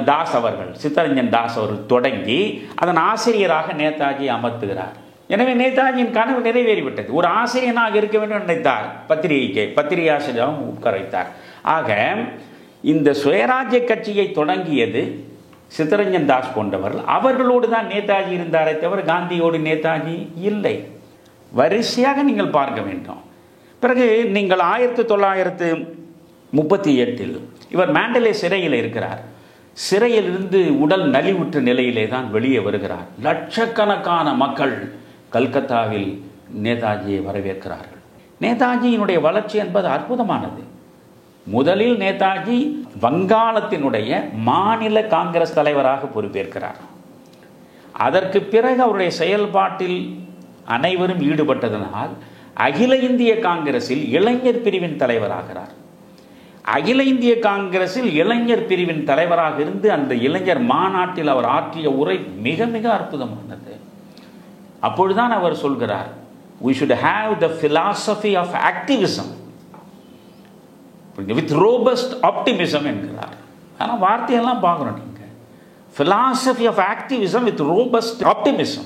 தாஸ் அவர்கள், சித்தரஞ்சன் தாஸ் அவர்கள் தொடங்கி அதன் ஆசிரியராக நேதாஜி அமர்த்துகிறார். எனவே நேதாஜியின் கனவு நிறைவேறிவிட்டது. ஒரு ஆசிரியனாக இருக்க வேண்டும் நினைத்தார். பத்திரிகை ஆசிரியராகவும் உட்கார வைத்தார். ஆக இந்த சுயராஜ்ய கட்சியை தொடங்கியது சித்தரஞ்சன் தாஸ் போன்றவர்கள். அவர்களோடு தான் நேதாஜி இருந்தாரே தவிர காந்தியோடு நேதாஜி இல்லை. வரிசையாக நீங்கள் பார்க்க வேண்டும். பிறகு நீங்கள் 1938 இவர் மாண்டலே சிறையில் இருக்கிறார். சிறையிலிருந்து உடல் நலிவுற்ற நிலையிலே தான் வெளியே வருகிறார். லட்சக்கணக்கான மக்கள் கல்கத்தாவில் நேதாஜியை வரவேற்கிறார்கள். நேதாஜியினுடைய வளர்ச்சி என்பது அற்புதமானது. முதலில் நேதாஜி வங்காளத்தினுடைய மாநில காங்கிரஸ் தலைவராக பொறுப்பேற்கிறார். அதற்கு பிறகு அவருடைய செயல்பாட்டில் அனைவரும் ஈடுபட்டதனால் அகில இந்திய காங்கிரஸில் இளைஞர் பிரிவின் தலைவராகிறார். அகில இந்திய காங்கிரஸில் இளைஞர் பிரிவின் தலைவராக இருந்து அந்த இளைஞர் மாநாட்டில் அவர் ஆற்றிய உரை மிக மிக அற்புதமானது. அப்பொழுதுதான் அவர் சொல்கிறார், we should have the philosophy of activism with robust optimism என்கிறார். ஆனால் வார்த்தையெல்லாம் பார்க்குறோம் நீங்கள். philosophy of activism with robust optimism.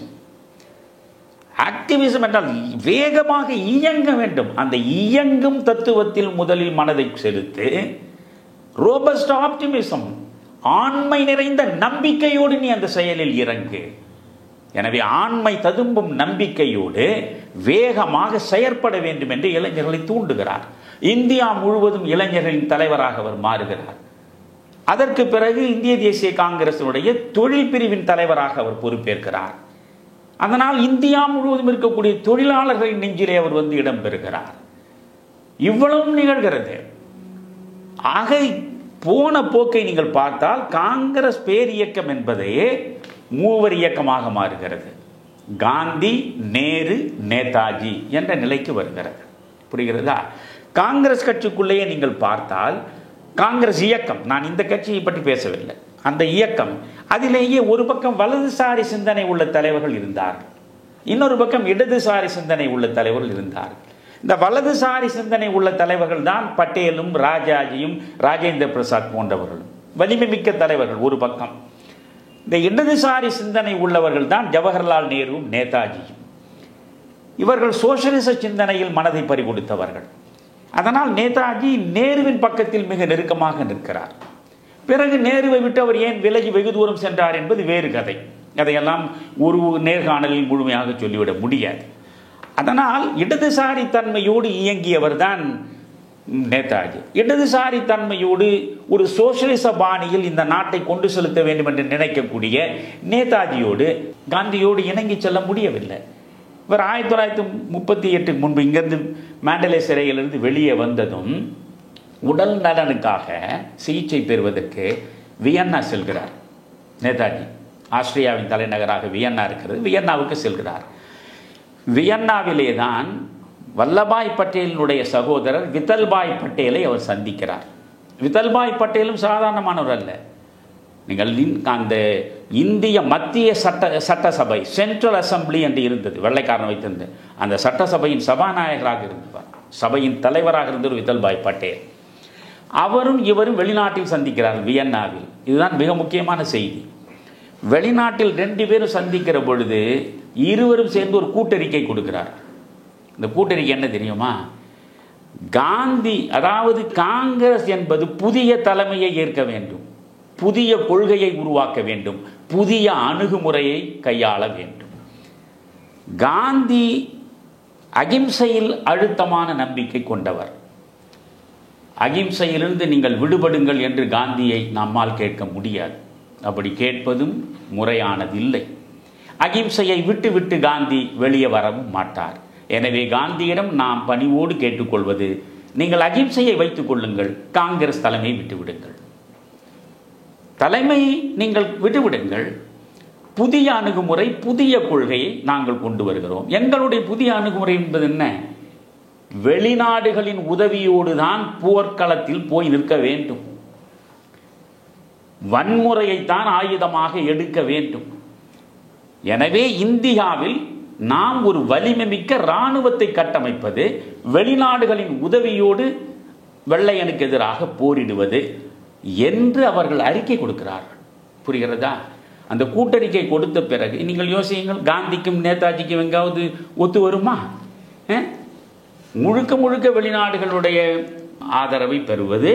Activism என்றால் வேகமாக இயங்க வேண்டும். அந்த இயங்கும் தத்துவத்தில் முதலில் மனதை செலுத்து. ரோபஸ்ட் ஆப்டிமிசம், ஆண்மை நிறைந்த நம்பிக்கையோடு நீ அந்த செயலில் இறங்கு. எனவே ஆண்மை ததும்பும் நம்பிக்கையோடு வேகமாக செயற்பட வேண்டும் என்று இளைஞர்களை தூண்டுகிறார். இந்தியா முழுவதும் இளைஞர்களின் தலைவராக அவர் மாறுகிறார். அதற்கு பிறகு இந்திய தேசிய காங்கிரசினுடைய தொழில் பிரிவின் தலைவராக அவர் பொறுப்பேற்கிறார். அதனால் இந்தியா முழுவதும் இருக்கக்கூடிய தொழிலாளர்களின் நெஞ்சிலே அவர் வந்து இடம்பெறுகிறார். இவ்வளவும் நிகழ்கிறது. ஆக போன போக்கை நீங்கள் பார்த்தால் காங்கிரஸ் பேர் இயக்கம் என்பதே மூவர் இயக்கமாக மாறுகிறது. காந்தி, நேரு, நேதாஜி என்ற நிலைக்கு வருகிறது. புரிகிறதா? காங்கிரஸ் கட்சிக்குள்ளேயே நீங்கள் பார்த்தால் காங்கிரஸ் இயக்கம், நான் இந்த கட்சியை பற்றி பேசவில்லை, அந்த இயக்கம், அதிலேயே ஒரு பக்கம் வலதுசாரி சிந்தனை உள்ள தலைவர்கள் இருந்தார்கள், இன்னொரு பக்கம் இடதுசாரி சிந்தனை உள்ள தலைவர்கள் இருந்தார்கள். இந்த வலதுசாரி சிந்தனை உள்ள தலைவர்கள் தான் பட்டேலும் ராஜாஜியும் ராஜேந்திர பிரசாத் போன்றவர்களும், வலிமை மிக்க தலைவர்கள் ஒரு பக்கம். இந்த இடதுசாரி சிந்தனை உள்ளவர்கள் தான் ஜவஹர்லால் நேருவும் நேதாஜியும். இவர்கள் சோசியலிச சிந்தனையில் மனதை பறிகொடுத்தவர்கள். அதனால் நேதாஜி நேருவின் பக்கத்தில் மிக நெருக்கமாக நிற்கிறார். பிறகு நேருவை விட்டு அவர் ஏன் விலகி வெகு தூரம் சென்றார் என்பது வேறு கதை. அதையெல்லாம் ஒரு நேர்காணலில் முழுமையாக சொல்லிவிட முடியாது. அதனால் இடதுசாரி தன்மையோடு இயங்கியவர் தான் நேதாஜி. இடதுசாரி தன்மையோடு ஒரு சோசியலிச பாணியில் இந்த நாட்டை கொண்டு செலுத்த வேண்டும் என்று நினைக்கக்கூடிய நேதாஜியோடு காந்தியோடு இணங்கி செல்ல முடியவில்லை. இவர் 1938 முன்பு இங்கிருந்து மேண்டலே சிறையிலிருந்து வெளியே வந்ததும் உடல் நலனுக்காக சிகிச்சை பெறுவதற்கு வியன்னா செல்கிறார். நேதாஜி ஆஸ்திரியாவின் தலைநகராக வியன்னா இருக்கிறது, வியன்னாவுக்கு செல்கிறார். வியன்னாவிலே தான் வல்லபாய் பட்டேலினுடைய சகோதரர் வித்தல்பாய் பட்டேலை அவர் சந்திக்கிறார். வித்தல்பாய் பட்டேலும் சாதாரணமானவர் அல்ல. நீங்கள் அந்த இந்திய மத்திய சட்டசபை சென்ட்ரல் அசம்பிளி என்று இருந்தது, வெள்ளைக்காரன் வைத்திருந்த அந்த சட்டசபையின் சபாநாயகராக இருந்தவர், சபையின் தலைவராக இருந்தவர் வித்தல்பாய் பட்டேல். அவரும் இவரும் வெளிநாட்டில் சந்திக்கிறார்கள், வியன்னாவில். இதுதான் மிக முக்கியமான செய்தி. வெளிநாட்டில் 2 பேரும் சந்திக்கிற பொழுது இருவரும் சேர்ந்து ஒரு கூட்டறிக்கை கொடுக்கிறார். இந்த கூட்டறிக்கை என்ன தெரியுமா? காந்தி, அதாவது காங்கிரஸ் என்பது புதிய தலைமையை ஏற்க வேண்டும், புதிய கொள்கையை உருவாக்க வேண்டும், புதிய அணுகுமுறையை கையாள வேண்டும். காந்தி அகிம்சையில் அழுத்தமான நம்பிக்கை கொண்டவர். அகிம்சையிலிருந்து நீங்கள் விடுபடுங்கள் என்று காந்தியை நம்மால் கேட்க முடியாது. அப்படி கேட்பதும் முறையானதில்லை. அகிம்சையை விட்டு விட்டு காந்தி வெளியே வரவும் மாட்டார். எனவே காந்தியிடம் நாம் பணிவோடு கேட்டுக்கொள்வது, நீங்கள் அகிம்சையை வைத்துக் கொள்ளுங்கள், காங்கிரஸ் தலைமையை விட்டுவிடுங்கள், தலைமை நீங்கள் விட்டுவிடுங்கள், புதிய அணுகுமுறை, புதிய கொள்கையை நாங்கள் கொண்டு வருகிறோம். எங்களுடைய புதிய அணுகுமுறை என்பது என்ன? வெளிநாடுகளின் உதவியோடு தான் போர்க்களத்தில் போய் நிற்க வேண்டும், வன்முறையைத்தான் ஆயுதமாக எடுக்க வேண்டும். எனவே இந்தியாவில் நாம் ஒரு வலிமை மிக்க இராணுவத்தை கட்டமைப்பது, வெளிநாடுகளின் உதவியோடு வெள்ளையனுக்கு எதிராக போரிடுவது என்று அவர்கள் அறிக்கை கொடுக்கிறார்கள். புரிகிறதா? அந்த கூட்டறிக்கை கொடுத்த பிறகு நீங்கள் யோசியுங்கள், காந்திக்கும் நேதாஜிக்கும் எங்காவது ஒத்து வருமா? முழுக்க முழுக்க வெளிநாடுகளுடைய ஆதரவை பெறுவது,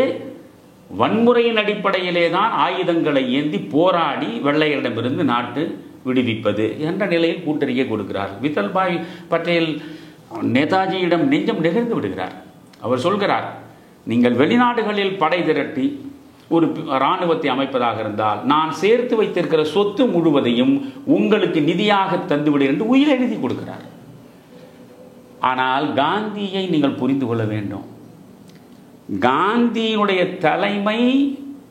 வன்முறையின் அடிப்படையிலே தான் ஆயுதங்களை ஏந்தி போராடி வெள்ளையரிடமிருந்து நாட்டு விடுவிப்பது என்ற நிலையில் கூட்டறிக்கை கொடுக்கிறார். வித்தல்பாய் பட்டேல் நேதாஜியிடம் நெஞ்சம் நெகிழ்ந்து விடுகிறார். அவர் சொல்கிறார், நீங்கள் வெளிநாடுகளில் படை திரட்டி ஒரு இராணுவத்தை அமைப்பதாக இருந்தால் நான் சேர்த்து வைத்திருக்கிற சொத்து முழுவதையும் உங்களுக்கு நிதியாக தந்துவிடு என்று உயிர் எழுதி கொடுக்கிறார். ஆனால் காந்தியை நீங்கள் புரிந்து கொள்ள வேண்டும். காந்தியினுடைய தலைமை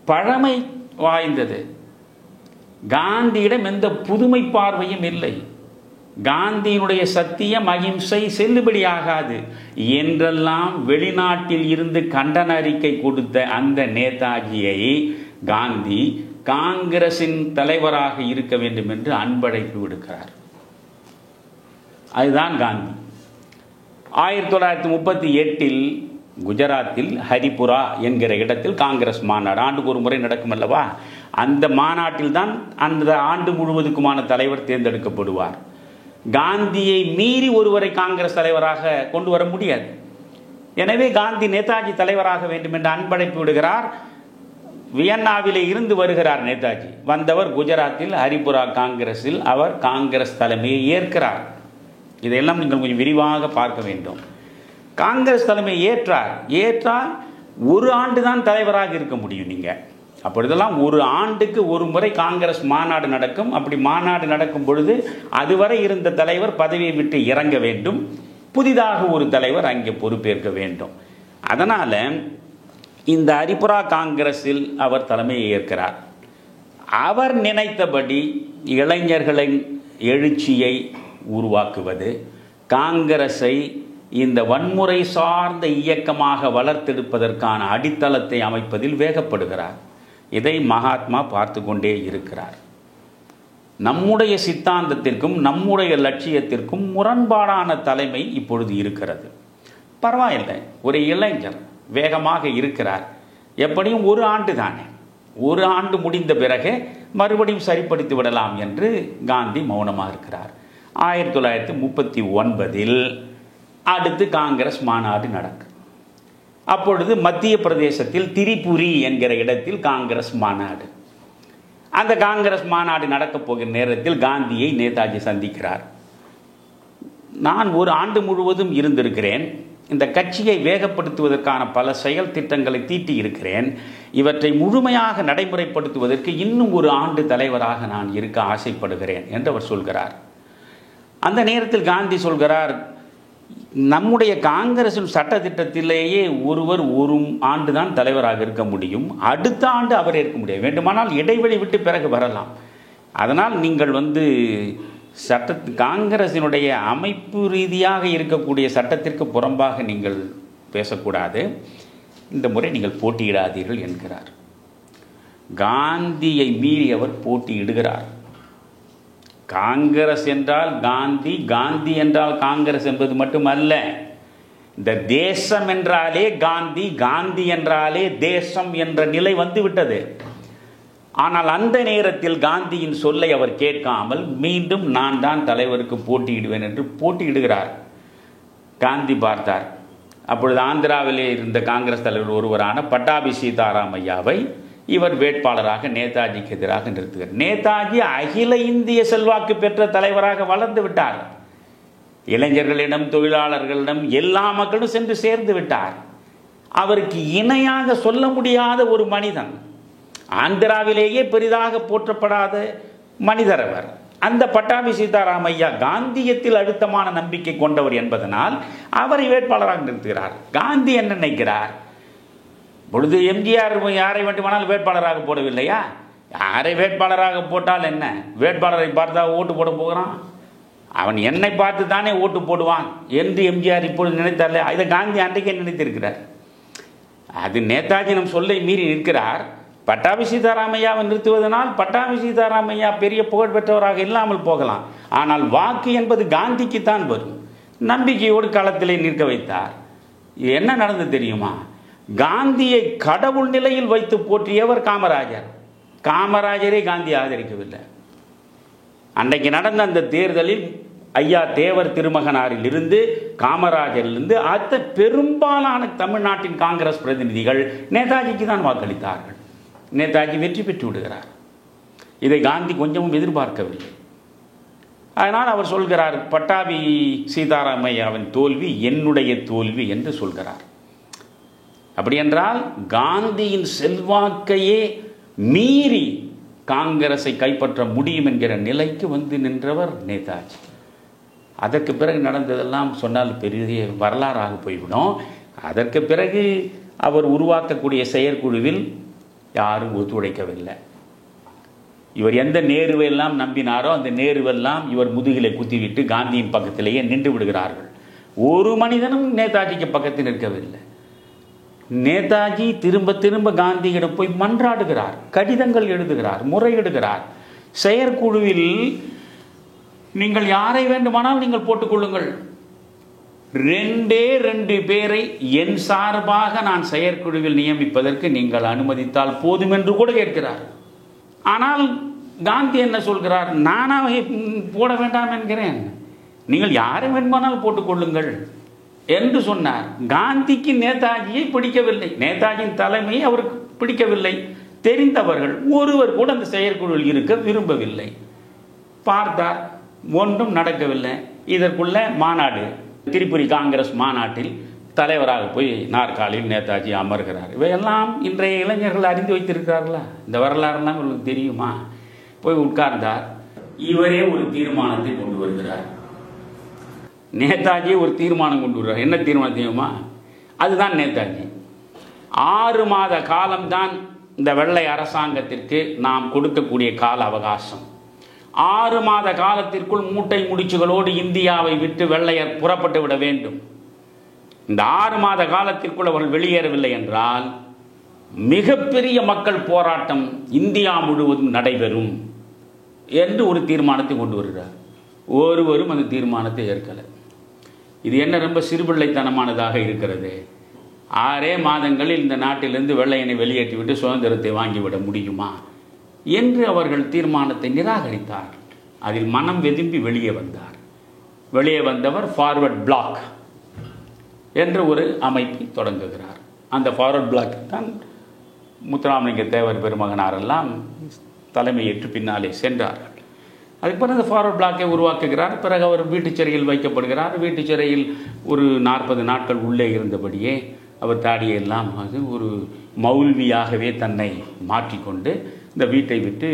பழமை வாய்ந்தது. காந்தியிடம் எந்த புதுமை பார்வையும் இல்லை. காந்தியினுடைய சத்தியம், அகிம்சை செல்லுபடியாகாது என்றெல்லாம் வெளிநாட்டில் இருந்து கண்டன அறிக்கை கொடுத்த அந்த நேதாஜியை காந்தி காங்கிரசின் தலைவராக இருக்க வேண்டும் என்று அன்பழைப்பு விடுக்கிறார். அதுதான் காந்தி. 1938 குஜராத்தில் ஹரிபுரா என்கிற இடத்தில் காங்கிரஸ் மாநாடு ஆண்டுக்கு ஒரு முறை நடக்கும் அல்லவா? அந்த மாநாட்டில் தான் அந்த ஆண்டு முழுவதுக்குமான தலைவர் தேர்ந்தெடுக்கப்படுவார். காந்தியை மீறி ஒருவரை காங்கிரஸ் தலைவராக கொண்டு வர முடியாது. எனவே காந்தி நேதாஜி தலைவராக வேண்டும் என்று அன்பழைப்பு விடுகிறார். வியன்னாவிலே இருந்து வருகிறார் நேதாஜி. வந்தவர் குஜராத்தில் ஹரிபுரா காங்கிரஸில் அவர் காங்கிரஸ் தலைமையை ஏற்கிறார். இதையெல்லாம் நீங்கள் கொஞ்சம் விரிவாக பார்க்க வேண்டும். காங்கிரஸ் தலைமை ஏற்றால் ஒரு ஆண்டு தான் தலைவராக இருக்க முடியும். நீங்கள் அப்பொழுதெல்லாம் ஒரு ஆண்டுக்கு ஒரு முறை காங்கிரஸ் மாநாடு நடக்கும். அப்படி மாநாடு நடக்கும் பொழுது அதுவரை இருந்த தலைவர் பதவியை விட்டு இறங்க வேண்டும், புதிதாக ஒரு தலைவர் அங்கே பொறுப்பேற்க வேண்டும். அதனால் இந்த ஹரிபுரா காங்கிரஸில் அவர் தலைமையை ஏற்கிறார். அவர் நினைத்தபடி இளைஞர்களின் எழுச்சியை உருவாக்குவது, காங்கிரஸை இந்த வன்முறை சார்ந்த இயக்கமாக வளர்த்தெடுப்பதற்கான அடித்தளத்தை அமைப்பதில் வேகப்படுகிறார். இதை மகாத்மா பார்த்து கொண்டே இருக்கிறார். நம்முடைய சித்தாந்தத்திற்கும் நம்முடைய லட்சியத்திற்கும் முரண்பாடான தலைமை இப்பொழுது இருக்கிறது. பரவாயில்லை, ஒரு இளைஞர் வேகமாக இருக்கிறார். எப்படியும் ஒரு ஆண்டு தானே, ஒரு ஆண்டு முடிந்த பிறகு மறுபடியும் சரிப்படுத்தி விடலாம் என்று காந்தி மௌனமாக இருக்கிறார். 1939 அடுத்து காங்கிரஸ் மாநாடு நடக்கும். அப்பொழுது மத்திய பிரதேசத்தில் திரிபுரி என்கிற இடத்தில் காங்கிரஸ் மாநாடு. அந்த காங்கிரஸ் மாநாடு நடக்கப் போகிற நேரத்தில் காந்தியை நேதாஜி சந்திக்கிறார். நான் ஒரு ஆண்டு முழுவதும் இருந்திருக்கிறேன், இந்த கட்சியை வேகப்படுத்துவதற்கான பல செயல் திட்டங்களை தீட்டி இருக்கிறேன், இவற்றை முழுமையாக நடைமுறைப்படுத்துவதற்கு இன்னும் ஒரு ஆண்டு தலைவராக நான் இருக்க ஆசைப்படுகிறேன் என்று அவர் சொல்கிறார். அந்த நேரத்தில் காந்தி சொல்கிறார், நம்முடைய காங்கிரசின் சட்டத்திட்டத்திலேயே ஒருவர் ஒரு ஆண்டு தான் தலைவராக இருக்க முடியும், அடுத்த ஆண்டு அவர் இருக்க முடியாது, வேண்டுமானால் இடைவெளி விட்டு பிறகு வரலாம். அதனால் நீங்கள் காங்கிரசினுடைய அமைப்பு ரீதியாக இருக்கக்கூடிய சட்டத்திற்கு புறம்பாக நீங்கள் பேசக்கூடாது, இந்த முறை நீங்கள் போட்டியிடாதீர்கள் என்கிறார். காந்தியை மீறி அவர் போட்டியிடுகிறார். காங்கிரஸ் என்றால் காந்தி, காந்தி என்றால் காங்கிரஸ் என்பது மட்டுமல்ல, இந்த தேசம் என்றாலே காந்தி, காந்தி என்றாலே தேசம் என்ற நிலை வந்துவிட்டது. ஆனால் அந்த நேரத்தில் காந்தியின் சொல்லை அவர் கேட்காமல் மீண்டும் நான் தான் தலைவருக்கு போட்டியிடுவேன் என்று போட்டியிடுகிறார். காந்தி பார்த்தார். அப்பொழுது ஆந்திராவிலே இருந்த காங்கிரஸ் தலைவர் ஒருவரான பட்டாபி சீதாராமையாவை இவர் வேட்பாளராக நேதாஜிக்கு எதிராக நிறுத்துகிறார். நேதாஜி அகில இந்திய செல்வாக்கு பெற்ற தலைவராக வளர்ந்து விட்டார். இளைஞர்களிடம், தொழிலாளர்களிடம், எல்லா மக்களும் சென்று சேர்ந்து விட்டார். அவருக்கு இணையாக சொல்ல முடியாத ஒரு மனிதன், ஆந்திராவிலேயே பெரிதாக போற்றப்படாத மனிதர் அவர். அந்த பட்டாபி சீதாராமையா காந்தியத்தில் அழுத்தமான நம்பிக்கை கொண்டவர் என்பதனால் அவரை வேட்பாளராக நிறுத்துகிறார். காந்தி என்ன நினைக்கிறார்? பொழுது எம்ஜிஆர் யாரை வேண்டுமானால் வேட்பாளராக போடவில்லையா? யாரை வேட்பாளராக போட்டால் என்ன, வேட்பாளரை பார்த்தா ஓட்டு போட போகிறான், அவன் என்னை பார்த்து தானே ஓட்டு போடுவான் என்று எம்ஜிஆர் இப்பொழுது நினைத்தார்ல, இதை காந்தி அன்றைக்கே நினைத்திருக்கிறார். அது நேதாஜி நம் சொல்லை மீறி நிற்கிறார். பட்டாபி சீதாராமையாவை நிறுத்துவதனால் பட்டாபி சீதாராமையா பெரிய புகழ் பெற்றவராக இல்லாமல் போகலாம், ஆனால் வாக்கு என்பது காந்திக்குத்தான் வரும். நம்பிக்கையோடு களத்திலே நிற்க வைத்தார். என்ன நடந்து தெரியுமா? காந்தியை கடவுள் நிலையில் வைத்து போற்றியவர் காமராஜர். காமராஜரை காந்தி ஆதரிக்கவில்லை. அன்றைக்கு நடந்த அந்த தேர்தலில் ஐயா தேவர் திருமகனாரில் இருந்து, காமராஜரிலிருந்து அடுத்த பெரும்பாலான தமிழ்நாட்டின் காங்கிரஸ் பிரதிநிதிகள் நேதாஜிக்கு தான் வாக்களித்தார்கள். நேதாஜி வெற்றி பெற்று விடுகிறார். இதை காந்தி கொஞ்சமும் எதிர்பார்க்கவில்லை. அதனால் அவர் சொல்கிறார், பட்டாபி சீதாராமையாவின் தோல்வி என்னுடைய தோல்வி என்று சொல்கிறார். அப்படியென்றால் காந்தியின் செல்வாக்கையே மீறி காங்கிரஸை கைப்பற்ற முடியும் என்கிற நிலைக்கு வந்து நின்றவர் நேதாஜி. அதற்கு பிறகு நடந்ததெல்லாம் சொன்னால் பெரிய வரலாறாக போய்விடும். அதற்கு பிறகு அவர் உருவாக்கக்கூடிய செயற்குழுவில் யாரும் ஒத்துழைக்கவில்லை. இவர் எந்த நேருவெல்லாம் நம்பினாரோ அந்த நேருவெல்லாம் இவர் முதுகிலே குத்திவிட்டு காந்தியின் பக்கத்திலேயே நின்று விடுகிறார்கள். ஒரு மனிதனும் நேதாஜிக்கு பக்கத்தில் நிற்கவில்லை. நேதாஜி திரும்ப திரும்ப காந்தியிடம் போய் மன்றாடுகிறார், கடிதங்கள் எழுதுகிறார், முறையிடுகிறார். செயற்குழுவில் நீங்கள் யாரை வேண்டுமானால் நீங்கள் போட்டுக்கொள்ளுங்கள், 2 பேரை என் சார்பாக நான் செயற்குழுவில் நியமிப்பதற்கு நீங்கள் அனுமதித்தால் போதும் என்று கூட கேட்கிறார். ஆனால் காந்தி என்ன சொல்கிறார்? நானாக போட வேண்டாம் என்கிறேன், நீங்கள் யாரை வேண்டுமானால் போட்டுக்கொள்ளுங்கள் என்று சொன்னார். காந்திக்கு நேதாஜியை பிடிக்கவில்லை, நேதாஜியின் தலைமையை அவருக்கு பிடிக்கவில்லை. தெரிந்தவர்கள் ஒருவர் கூட அந்த செயற்குழுவில் இருக்க விரும்பவில்லை. பார்த்தார், ஒன்றும் நடக்கவில்லை. இதற்குள்ள மாநாடு, திரிபுரி காங்கிரஸ் மாநாட்டில் தலைவராக போய் நாற்காலியில் நேதாஜி அமர்கிறார். இவையெல்லாம் இன்றைய இளைஞர்கள் அறிந்து வைத்திருக்கிறார்களா? இந்த வரலாறுலாம் உங்களுக்கு தெரியுமா? போய் உட்கார்ந்தார். இவரே ஒரு தீர்மானத்தை கொண்டு வருகிறார். நேதாஜி ஒரு தீர்மானம் கொண்டு வருகிறார். என்ன தீர்மானம் தெரியுமா? அதுதான் நேதாஜி. 6 மாத காலம்தான் இந்த வெள்ளை அரசாங்கத்திற்கு நாம் கொடுக்கக்கூடிய கால அவகாசம். 6 மாத காலத்திற்குள் மூட்டை முடிச்சுகளோடு இந்தியாவை விட்டு வெள்ளையர் புறப்பட்டு விட வேண்டும். இந்த 6 மாத காலத்திற்குள் அவர்கள் வெளியேறவில்லை என்றால் மிகப்பெரிய மக்கள் போராட்டம் இந்தியா முழுவதும் நடைபெறும் என்று ஒரு தீர்மானத்தை கொண்டு வருகிறார். ஒருவரும் அந்த தீர்மானத்தை ஏற்கலை. இது என்ன ரொம்ப சிறுபிள்ளைத்தனமானதாக இருக்கிறது. 6 மாதங்களில் இந்த நாட்டிலிருந்து வெள்ளையனை வெளியேற்றிவிட்டு சுதந்திரத்தை வாங்கிவிட முடியுமா என்று அவர்கள் தீர்மானத்தை நிராகரித்தார்கள். அதில் மனம் வெதும்பி வெளியே வந்தார். வெளியே வந்தவர் ஃபார்வர்ட் பிளாக் என்ற ஒரு அமைப்பை தொடங்குகிறார். அந்த ஃபார்வர்ட் பிளாக் தான் முத்துராமலிங்க தேவர் பெருமகனாரெல்லாம் தலைமையேற்று பின்னாலே சென்றார்கள். அதுக்கு பிறகு அந்த ஃபார்வர்ட் பிளாக்கை உருவாக்குகிறார். பிறகு அவர் வீட்டுச் சிறையில் வைக்கப்படுகிறார். வீட்டுச் சிறையில் ஒரு 40 நாட்கள் உள்ளே இருந்தபடியே அவர் தாடியெல்லாம் ஒரு மௌல்வியாகவே தன்னை மாற்றிக்கொண்டு இந்த வீட்டை விட்டு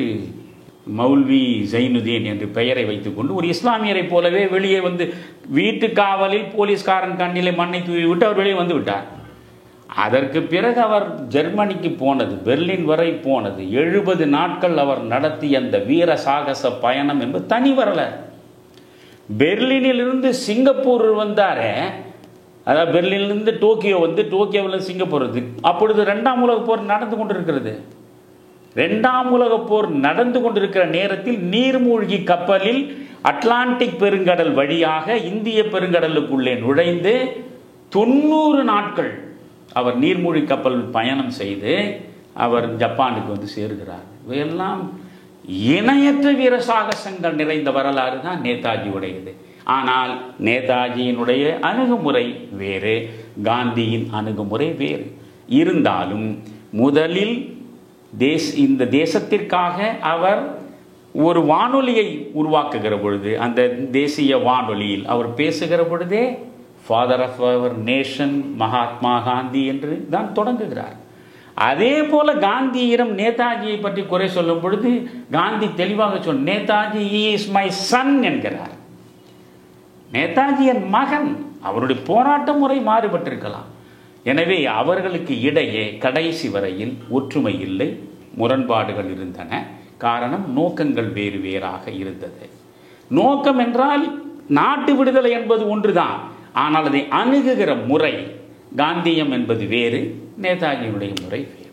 மௌல்வி ஜைனுதீன் என்று பெயரை வைத்துக்கொண்டு ஒரு இஸ்லாமியரை போலவே வெளியே வந்து வீட்டு காவலில் போலீஸ்காரன் கண்ணிலே மண்ணை தூவி விட்டு அவர் வெளியே வந்து விட்டார். அதற்கு பிறகு அவர் ஜெர்மனிக்கு போனது, பெர்லின் வரை போனது, 70 நாட்கள் அவர் நடத்திய அந்த வீர சாகச பயணம் என்பது தனி வரலாறு. பெர்லினிலிருந்து சிங்கப்பூர் வந்தாரே, அதாவது பெர்லினிலிருந்து டோக்கியோ வந்து டோக்கியோவில் சிங்கப்பூர் வருது. அப்பொழுது 2ஆம் உலகப் போர் நடந்து கொண்டிருக்கிறது. 2ஆம் உலகப் போர் நடந்து கொண்டிருக்கிற நேரத்தில் நீர்மூழ்கி கப்பலில் அட்லாண்டிக் பெருங்கடல் வழியாக இந்திய பெருங்கடலுக்குள்ளே நுழைந்து 90 நாட்கள் அவர் நீர்மூழ்கி கப்பல் பயணம் செய்து அவர் ஜப்பானுக்கு வந்து சேருகிறார். இவையெல்லாம் இணையற்ற வீர சாகசங்கள் நிறைந்த வரலாறு தான் நேதாஜியுடையது. ஆனால் நேதாஜியினுடைய அணுகுமுறை வேறு, காந்தியின் அணுகுமுறை வேறு. இருந்தாலும் முதலில் இந்த தேசத்திற்காக அவர் ஒரு வானொலியை உருவாக்குகிற பொழுது, அந்த தேசிய வானொலியில் அவர் பேசுகிற பொழுதே father of our nation Mahatma Gandhi என்று தான் தொடங்குகிறார். அதே போல காந்தியிடம் நேதாஜியை பற்றி குறை சொல்லும் பொழுது காந்தி தெளிவாக சொன்ன, நேதாஜி இஸ் மை சன் என்கிறார். நேதாஜி என் மகன். அவருடைய போராட்ட முறை மாறுபட்டிருக்கலாம். எனவே அவர்களுக்கு இடையே கடைசி வரையில் ஒற்றுமை இல்லை, முரண்பாடுகள் இருந்தன. காரணம், நோக்கங்கள் வேறு வேறாக இருந்தது. நோக்கம் என்றால் நாட்டு விடுதலை என்பது ஒன்றுதான். ஆனால் அதை அணுகுகிற முறை, காந்தியம் என்பது வேறு, நேதாஜியுடைய முறை வேறு.